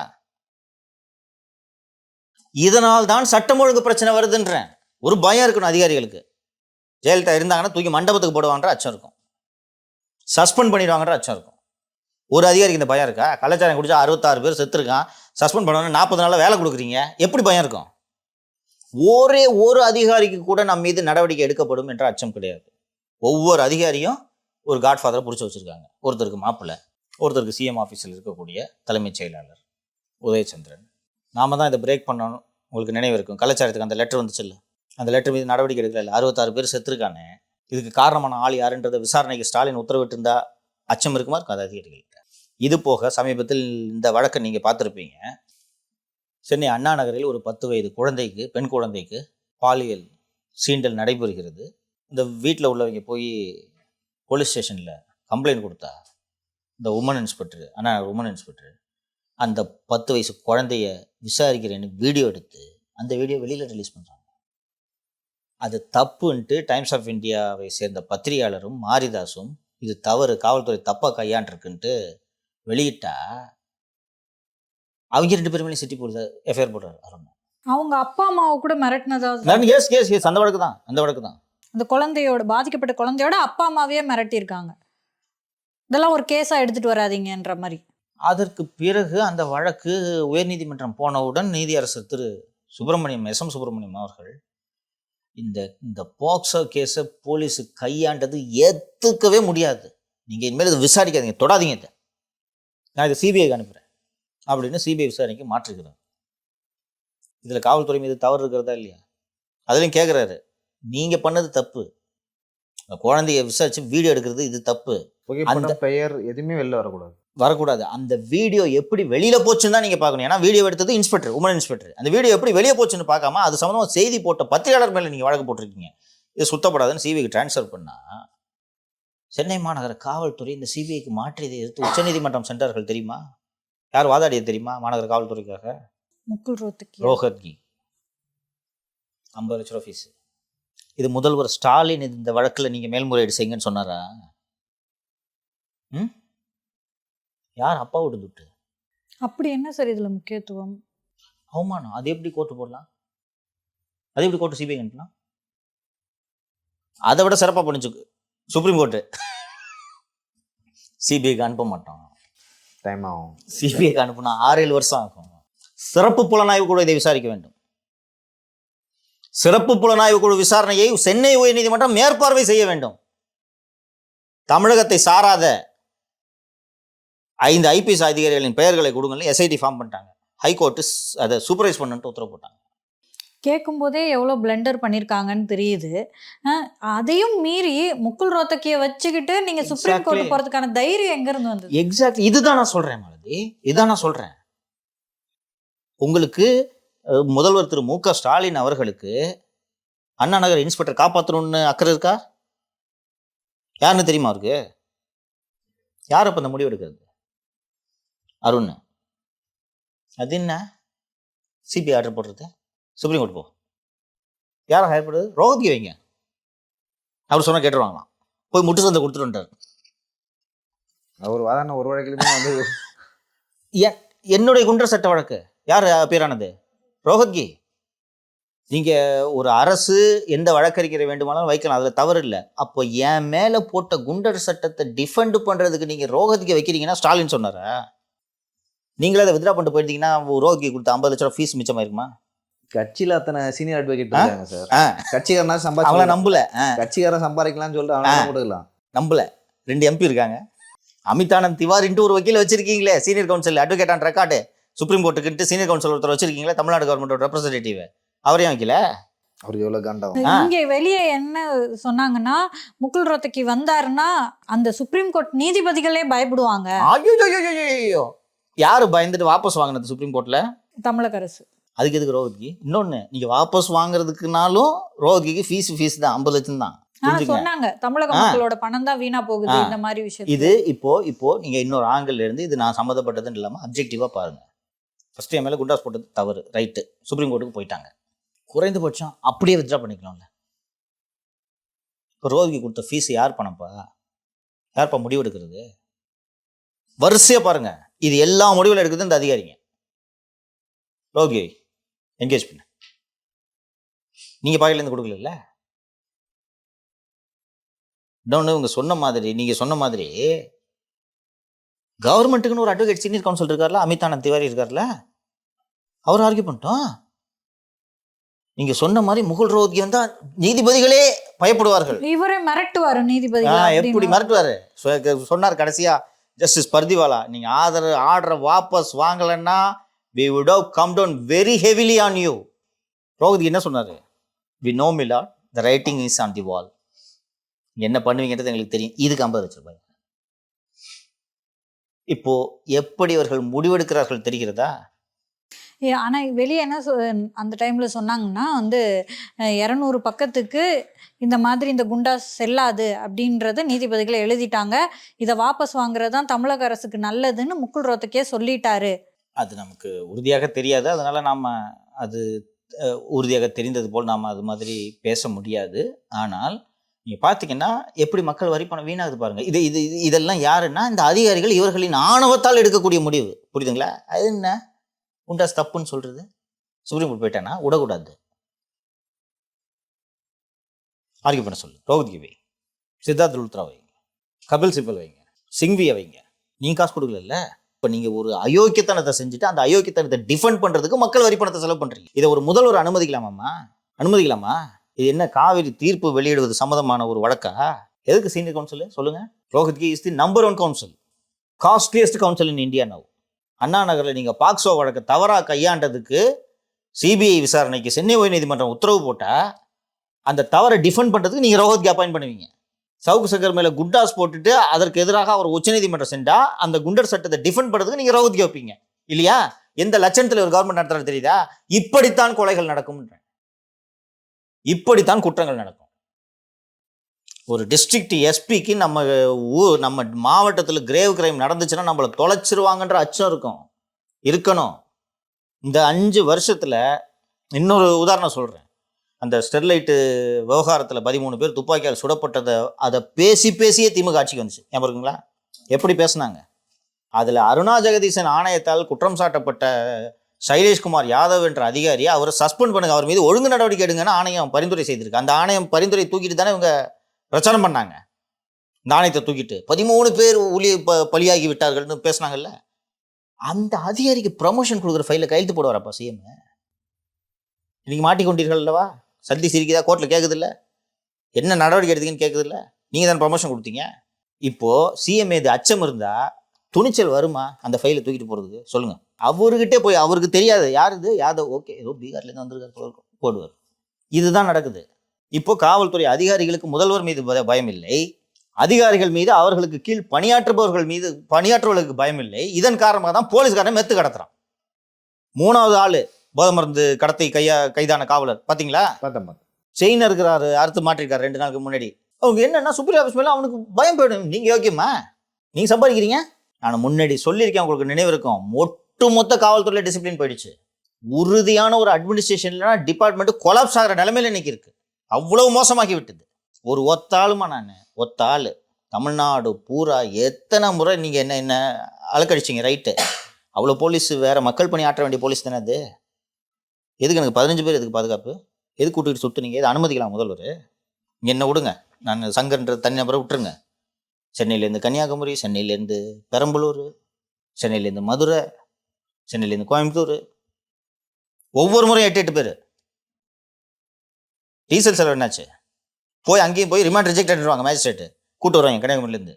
இதனால் தான் சட்டம் ஒழுங்கு பிரச்சனை வருதுன்றேன். ஒரு பயம் இருக்கணும் அதிகாரிகளுக்கு. ஜெயலலிதா இருந்தாங்கன்னா தூக்கி மண்டபத்துக்கு போடுவாங்கன்ற அச்சம் இருக்கும், சஸ்பெண்ட் பண்ணிடுவாங்கன்ற அச்சம் இருக்கும். ஒரு அதிகாரிக்கு இந்த பயம் இருக்கா? கலாச்சாரம் குடிச்சா 66 பேர் செத்துருக்கான், சஸ்பெண்ட் பண்ணுவாங்க, 40 நாளில் வேலை கொடுக்குறீங்க, எப்படி பயம் இருக்கும்? ஒரே ஒரு அதிகாரிக்கு கூட நம்ம மீது நடவடிக்கை எடுக்கப்படும் என்ற அச்சம் கிடையாது. ஒவ்வொரு அதிகாரியும் ஒரு காட்ஃபாதரை பிடிச்சி வச்சுருக்காங்க. ஒருத்தருக்கு மாப்பிள்ளை, ஒருத்தருக்கு சிஎம் ஆஃபீஸில் இருக்கக்கூடிய தலைமைச் செயலாளர் உதயச்சந்திரன். நாம தான் இதை பிரேக் பண்ணணும். உங்களுக்கு நினைவு இருக்கும், கலாச்சாரத்துக்கு அந்த லெட்டர் வந்துச்சு இல்லை, அந்த லெட்டர் மீது நடவடிக்கை எடுக்கல. 66 பேர் செத்துருக்கானே, இதுக்கு காரணமான ஆள் யாருன்றதை விசாரணைக்கு ஸ்டாலின் உத்தரவிட்டு இருந்தா அச்சம் இருக்குமா? இருக்காது அதிகாரிகள்கிட்ட. இது போக சமீபத்தில் இந்த வழக்கை நீங்கள் பார்த்துருப்பீங்க. சென்னை அண்ணா நகரில் ஒரு 10 வயது குழந்தைக்கு, பெண் குழந்தைக்கு பாலியல் சீண்டல் நடைபெறுகிறது. இந்த வீட்டில் உள்ளவங்க போய் போலீஸ் ஸ்டேஷனில் கம்ப்ளைண்ட் கொடுத்தா இந்த உமன் இன்ஸ்பெக்டர், உமன் இன்ஸ்பெக்டர் அந்த 10 வயசு குழந்தைய விசாரிக்கிறேன்னு வீடியோ எடுத்து அந்த வீடியோ வெளியில் ரிலீஸ் பண்ணுறாங்க. அது தப்புன்ட்டு டைம்ஸ் ஆஃப் இந்தியாவை சேர்ந்த பத்திரிகையாளரும் மாரிதாஸும் இது தவறு, காவல்துறை தப்பாக கையாண்டிருக்குன்ட்டு வெளியிட்டா அவங்க 2 பேருமே சிட்டி போடுது எஃப்ஐஆர் போடுறாரு அருண். அவங்க அப்பா அம்மாவை கூட மிரட்டினதா? எஸ் அந்த வழக்கு தான், அந்த வழக்கு தான். அந்த குழந்தையோட, பாதிக்கப்பட்ட குழந்தையோட அப்பா அம்மாவையே மிரட்டியிருக்காங்க. இதெல்லாம் ஒரு கேஸாக எடுத்துகிட்டு வராதீங்கன்ற மாதிரி. அதற்கு பிறகு அந்த வழக்கு உயர்நீதிமன்றம் போனவுடன் நீதியரசர் திரு சுப்பிரமணியம், எஸ்.எம். சுப்பிரமணியம் அவர்கள் இந்த போக்சோ கேஸை போலீஸு கையாண்டது ஏற்றுக்கவே முடியாது, நீங்கள் இனிமேல் இதை விசாரிக்காதீங்க, தொடாதீங்க, இதை நான் இதை சிபிஐக்கு அனுப்புகிறேன் அப்படின்னு சிபிஐ விசாரணைக்கு மாற்றுகிறார். இதில் காவல்துறை மீது தவறு இருக்கிறதா இல்லையா? அதுலேயும் கேட்குறாரு, நீங்கள் பண்ணது தப்பு, குழந்தைய விசாரிச்சு வீடியோ எடுக்கிறது இது தப்பு, அந்த பெயர் எதுவுமே வெளில வரக்கூடாது. அந்த வீடியோ எப்படி வெளியில போச்சுன்னு தான் நீங்க பார்க்கணும். ஏன்னா வீடியோ எடுத்தது இன்ஸ்பெக்டர், உமன் இன்ஸ்பெக்டர். அந்த வீடியோ எப்படி வெளியே போச்சுன்னு பார்க்காம அது சம்பந்தமா செய்தி போட்ட பத்திரிகையாளர் மேல நீங்க வழக்கு போட்டிருக்கீங்க. இது சுத்தப்படாதுன்னு சிபிஐக்கு டிரான்ஸ்ஃபர் பண்ணா சென்னை மாநகர காவல்துறை இந்த சிபிஐக்கு மாற்றியதை எதிர்த்து உச்சநீதிமன்றம் சென்றார்கள் தெரியுமா? யார் வாதாடியது தெரியுமா மாநகர காவல்துறைக்காக? முகுல் ரோத்தகி. ரோஹத்கி. 50 லட்ச ரூபா ஃபீஸ். இது முதல்வர் ஸ்டாலின் இந்த வழக்கில் நீங்கள் மேல்முறையீடு செய்யுங்கன்னு சொன்னாரா? யார் அப்பா விட்டு துட்டு? அப்படி என்ன சார் இதுல முக்கியத்துவம்? அவமானம். அது எப்படி கோர்ட்டு போடலாம்? அது எப்படி கோர்ட்டு சிபிஐ அனுப்பலாம்? அதை விட சிறப்பாக பண்ணிச்சு சுப்ரீம் கோர்ட்டு. சிபிஐக்கு அனுப்ப மாட்டோம், டைம் ஆகும். சிபிஐக்கு அனுப்புனா 6-7 வருஷம் ஆகும். சிறப்பு புலனாய்வு குழு இதை விசாரிக்க வேண்டும். சிறப்பு புலனாய்வு குழு விசாரணையை சென்னை உயர்நீதிமன்றம் மேற்பார்வை செய்ய வேண்டும். தமிழகத்தை சாராத 5 ஐபிஎஸ் அதிகாரிகளின் பெயர்களை கொடுங்கன்னு எஸ்ஐடி ஃபார்ம் பண்ணிட்டாங்க. ஹைகோர்ட்டு அதை சூப்பர்வைஸ் பண்ணுன்ட்டு உத்தரவு போட்டாங்க. கேட்கும் போதே எவ்வளோ பிளண்டர் பண்ணியிருக்காங்கன்னு தெரியுது. அதையும் மீறி முகுல் ரோத்தகியை வச்சுக்கிட்டு நீங்க சுப்ரீம் கோர்ட் போறதுக்கான தைரியம் எங்க இருந்து வந்தது? எக்ஸாக்ட்லி இதுதான் நான் சொல்றேன் மாலதி, இதுதான் நான் சொல்றேன். உங்களுக்கு முதல்வர் திரு மு க ஸ்டாலின் அவர்களுக்கு அண்ணா நகர் இன்ஸ்பெக்டர் காப்பாற்றணும்னு அக்கறை இருக்கா? யாருன்னு தெரியுமா அவருக்கு? யார் அப்ப அந்த முடிவு எடுக்கிறது? அருண். அது என்ன சிபிஐ ஆர்டர் போடுறது? சுப்ரீம் கோர்ட் போ. யாரை ஹையர் பண்ணுறது? ரோஹத்கி வைங்க. அவர் சொன்னால் கேட்டுருவாங்களாம். போய் முட்டு சந்தை கொடுத்துட்டுன்றார். அவர் வாதாடின ஒரு வழக்கிலுமே வந்து என்னுடைய குண்டர் சட்ட வழக்கு யார் பேரானது? ரோஹத்கி. நீங்கள் ஒரு அரசு எந்த வழக்கறிஞரை வேண்டுமானாலும் வைக்கலாம், அதில் தவறு இல்லை. அப்போ என் மேலே போட்ட குண்டர் சட்டத்தை டிஃபெண்ட் பண்ணுறதுக்கு நீங்கள் ரோஹத்கி வைக்கிறீங்கன்னா ஸ்டாலின் சொன்னாரா? நீங்களே அதை வித்ரா பண்ணிட்டு போயிருந்தீங்கன்னா ரோஹத்கி கொடுத்த 50 லட்ச ரூபா ஃபீஸ் மிச்சமாயிருக்குமா? கட்சியில அத்தனை சீனியர் அட்வொகேட் இருக்காங்க சார். கட்சிக்காரனா அவங்கள நம்பல, கட்சிக்காரன் சம்பாதிக்கலாம்னு சொல்லிட்டு அவனை கொடுக்கலாம். நம்பல. 2 MP இருக்காங்க. அமிதானந்த் திவாரின்ட்டு ஒரு வக்கீல் வச்சிருக்கீங்களே, senior counsel advocate on record supreme கோர்ட்டுக்கு சீனியர் கவுன்சில் ஒருத்தர் வச்சிருக்கீங்களே, தமிழ்நாடு கவர்மெண்டோட ரெப்ரஸன்டேட்டிவ். அவரையும் வைக்கல. அவருக்கு எவ்வளவு காண்டாகும். இங்க வெளியே என்ன சொன்னாங்கன்னா, முகுல் ரோத்தகி வந்தாருன்னா அந்த சுப்ரீம் கோர்ட் நீதிபதிகளே பயப்படுவாங்க. ஐயோ, யாரு பயந்துட்டு வாபஸ் வாங்கினது சுப்ரீம் கோர்ட்ல? தமிழக அரசு. அதுக்கு எதுக்கு ரோஹத்கி? இன்னொன்னு, நீங்க வாபஸ் வாங்குறதுக்குனாலும் ரோஹத்கிக்கு ஃபீஸ் தான் 50 லட்சம் தான் சொன்னாங்க. தமிழக மக்களோட பணம் தான் வீணா போகுது இந்த மாதிரி விஷயம். இது இப்போ நீங்க இன்னொரு ஆங்கிள் இருந்து இது நான் சம்மந்தப்பட்டதுன்னு இல்லாம அப்ஜெக்டிவா பாருங்க. ஃபர்ஸ்ட் என் மேல குண்டாஸ் போட்டது தவறு, ரைட்டு, சுப்ரீம் கோர்ட்டுக்கு போயிட்டாங்க. குறைந்தபட்சம் அப்படியே வித்ரா பண்ணிக்கலாம்ல. இப்போ ரோஹத்கி கொடுத்த ஃபீஸ் யார் பணப்பா? யார்ப்பா முடிவு எடுக்கிறது? வரிசையா பாருங்க, இது எல்லா முடிவுல எடுக்குது இந்த அதிகாரிங்க. ரோஹத்கி என்கேஜ் பண்ண நீங்க பாக்கெட்லேருந்து கொடுக்கல. இன்னொன்று, இவங்க சொன்ன மாதிரி, நீங்க சொன்ன மாதிரி கவர்மெண்ட்டுக்குன்னு ஒரு அட்வொகேட் சீனியர் கவுன்சில் இருக்கார்ல, அமிதானந்த் திவாரி இருக்கார்ல, அவர் ஆர்கியூ பண்ணிட்டோம். நீங்க சொன்ன மாதிரி முகுல் ரோஹத்கி வந்தா நீதிபதிகளே பயப்படுவார்கள். இவரே மிரட்டுவாரு நீதிபதி. எப்படி மிரட்டுவாரு? சொன்னார் கடைசியா ஜஸ்டிஸ் பர்திவாலா, நீங்க ஆர்டரை வாபஸ் வாங்கலன்னா we would have come down very heavily on you. Rohatgi என்ன சொன்னாரு? we know my lord, the writing is on the wall. என்ன பண்ணுவீங்கன்றது எங்களுக்கு தெரியும். இதுக்கு 50 லட்சம் ரூபாய். இப்போ எப்படி அவர்கள் முடிவெடுக்கிறார்கள் தெரிகிறதா? ஆனா வெளியே என்ன அந்த டைம்ல சொன்னாங்கன்னா 200 பக்கத்துக்கு இந்த மாதிரி இந்த குண்டா செல்லாது அப்படின்றத நீதிபதிகளை எழுதிட்டாங்க. இதை வாபஸ் வாங்குறது தான் தமிழக அரசுக்கு நல்லதுன்னு முகுல் ரோத்தகியே சொல்லிட்டாரு. அது நமக்கு உறுதியாக தெரியாது, அதனால நாம் அது உறுதியாக தெரிந்தது போல் நாம் அது மாதிரி பேச முடியாது. ஆனால் நீங்கள் பார்த்தீங்கன்னா எப்படி மக்கள் வரி பணம் வீணாகுது பாருங்க. இதெல்லாம் யாருன்னா இந்த அதிகாரிகள் இவர்களின் ஆணவத்தால் எடுக்கக்கூடிய முடிவு. புரியுதுங்களா? அது என்ன குண்டாஸ் தப்புன்னு சொல்றது? சுப்ரீம் கோர்ட் போயிட்டானா விடக்கூடாது, ஆர்கியூ பண்ண சொல்லு. ரோஹத்கி வை, சித்தார்த் லுத்ரா வைங்க, கபில் சிபல் வைங்க, சிங்வியை வைங்க. நீங்கள் காசு கொடுக்கல. இப்போ நீங்கள் ஒரு அயோக்கியத்தனத்தை செஞ்சுட்டு அந்த அயோக்கியத்தனத்தை டிஃபெண்ட் பண்ணுறதுக்கு மக்கள் வரி பணத்தை செலவு பண்ணுறீங்க. இதை ஒரு முதல்வர் அனுமதிக்கலாமா? இது என்ன காவிரி தீர்ப்பு வெளியிடுவது சம்மந்தமான ஒரு வழக்கா? எதுக்கு சீனியர் கவுன்சில் சொல்லுங்க? Rohatgi is the number 1 counsel, costliest counsel in India now. அண்ணா நகரில் நீங்கள் பாக்ஸோ வழக்கை தவறாக கையாண்டதுக்கு சிபிஐ விசாரணைக்கு சென்னை உயர்நீதிமன்றம் உத்தரவு போட்டால் அந்த தவறை டிஃபெண்ட் பண்ணுறதுக்கு நீங்கள் ரோஹத்கி அப்பாயின்ட் பண்ணுவீங்க. சவுக்கு சங்கர் மேலே குண்டாஸ் போட்டுட்டு அதற்கு எதிராக அவர் உச்சநீதிமன்றம் சென்றா அந்த குண்டர் சட்டத்தை டிஃபெண்ட் பண்ணுறதுக்கு நீங்கள் ரோஹத்கி வைப்பீங்க இல்லையா? எந்த லட்சணத்தில் ஒரு கவர்மெண்ட் நடத்துறது தெரியுதா? இப்படித்தான் கொலைகள் நடக்கும், இப்படித்தான் குற்றங்கள் நடக்கும். ஒரு டிஸ்ட்ரிக்ட் எஸ்பிக்கு நம்ம மாவட்டத்தில் கிரேவ் கிரைம் நடந்துச்சுன்னா நம்மளை தொலைச்சிருவாங்கன்ற அச்சம் இருக்கணும். இந்த 5 வருஷத்தில் இன்னொரு உதாரணம் சொல்கிறேன். அந்த ஸ்டெர்லைட்டு விவகாரத்தில் 13 பேர் துப்பாக்கியால் சுடப்பட்டதை அதை பேசியே திமுக ஆட்சிக்கு வந்துச்சு. ஞாபகம் இருக்குங்களா? எப்படி பேசுனாங்க? அதில் அருணா ஜெகதீசன் ஆணையத்தால் குற்றம் சாட்டப்பட்ட சைலேஷ்குமார் யாதவ் என்ற அதிகாரியை அவரை சஸ்பெண்ட் பண்ணுங்க, அவர் மீது ஒழுங்கு நடவடிக்கை எடுங்கன்னு ஆணையம் பரிந்துரை செய்திருக்கு. அந்த ஆணையம் பரிந்துரை தூக்கிட்டு தானே இவங்க பிரச்சாரம் பண்ணாங்க. இந்த ஆணையத்தை தூக்கிட்டு 13 பேர் பலியாகி விட்டார்கள்னு பேசினாங்கல்ல. அந்த அதிகாரிக்கு ப்ரமோஷன் கொடுக்குற ஃபைலில் கையெழுத்து போடுவாரப்பா சிஎம்? இன்னைக்கு மாட்டிக்கொண்டீர்கள் அல்லவா? சந்தி சிரிக்குதா? கோர்ட்டில் கேட்குது இல்லை? என்ன நடவடிக்கை எடுத்தீங்கன்னு கேட்குது இல்லை? நீங்கள் தான் ப்ரமோஷன் கொடுத்தீங்க. இப்போது சிஎம் இது அச்சம் இருந்தால் துணிச்சல் வருமா அந்த ஃபைலை தூக்கிட்டு போகிறதுக்கு? சொல்லுங்கள். அவர்கிட்டே போய் அவருக்கு தெரியாது யார் இது யாதவ், ஓகே ஏதோ பீகார்லேருந்து வந்திருக்காரு போடுவார். இதுதான் நடக்குது. இப்போ காவல்துறை அதிகாரிகளுக்கு முதல்வர் மீது பயம் இல்லை, அதிகாரிகள் மீது அவர்களுக்கு கீழ் பணியாற்றுபவர்களுக்கு பயம் இல்லை. இதன் காரணமாக தான் போலீஸ்காரன் மெத்து கடத்துறான். 3வது ஆள் போதை மருந்து கடத்தை கைதான காவலர் பார்த்தீங்களா? செயின் இருக்கிறாரு, அறுத்து மாட்டிருக்காரு 2 நாளுக்கு முன்னாடி. அவங்க என்னன்னா சுப்ரீம் ஆஃபீஸ் மேலே அவனுக்கு பயம் போயிடும். நீங்கள் யோக்கியமா? நீங்கள் சம்பாதிக்கிறீங்க. நான் முன்னாடி சொல்லியிருக்கேன், உங்களுக்கு நினைவு இருக்கும். ஒட்டுமொத்த காவல்துறையில் டிசிப்ளின் போயிடுச்சு. உறுதியான ஒரு அட்மினிஸ்ட்ரேஷன்ல டிபார்ட்மெண்ட் கொலாப்ஸ் ஆகிற நிலைமையில இன்னைக்கு இருக்கு. அவ்வளவு மோசமாகி விட்டது. ஒரு ஒத்தாளுமா ஒத்தாள் தமிழ்நாடு பூரா எத்தனை முறை நீங்கள் என்ன அலக்கடிச்சிங்க? ரைட்டு, அவ்வளோ போலீஸ் வேற மக்கள் பணி ஆற்ற வேண்டிய போலீஸ் தானே அது. எதுக்கு எனக்கு 15 பேர் எதுக்கு பாதுகாப்பு? எதுக்கு கூட்டிகிட்டு சுற்றுனீங்க? எது அனுமதிக்கலாம் முதல்வர்? என்ன விடுங்க, நான் சங்கன்ற தனிநபரை விட்டுருங்க. சென்னையிலேருந்து கன்னியாகுமரி, சென்னையிலேருந்து பெரம்பலூர், சென்னையிலேருந்து மதுரை, சென்னையிலேருந்து கோயம்புத்தூர், ஒவ்வொரு முறையும் 8 பேர். டீசல் செலவு என்னாச்சு? அங்கேயும் போய் ரிமாண்ட் ரிஜெக்ட் பண்ணிடுவாங்க மேஜிஸ்ட்ரேட்டு, கூட்டு வருவாங்க கன்னியாகுமரியிலேருந்து.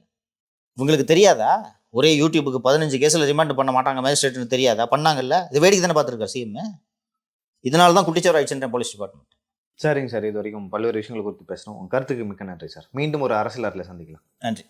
இவங்களுக்கு தெரியாதா? ஒரே யூடியூபுக்கு 15 கேஸில் ரிமாண்ட் பண்ண மாட்டாங்க மேஜிஸ்ட்ரேட்டுன்னு தெரியாதா? பண்ணாங்கல்ல. இது வேடிக்கை தானே பார்த்துருக்காரு சிஎம். இதனால தான் குட்டிச்சவர் ஆயிடுச்சுன்ற போலீஸ் டிபார்ட்மெண்ட். சரிங்க சார், இது வரைக்கும் பல்வேறு விஷயங்களை குறித்து பேசணும். உங்கள் கருத்துக்கு மிக்க நன்றி சார். மீண்டும் ஒரு அரசியல் சந்திக்கலாம். நன்றி.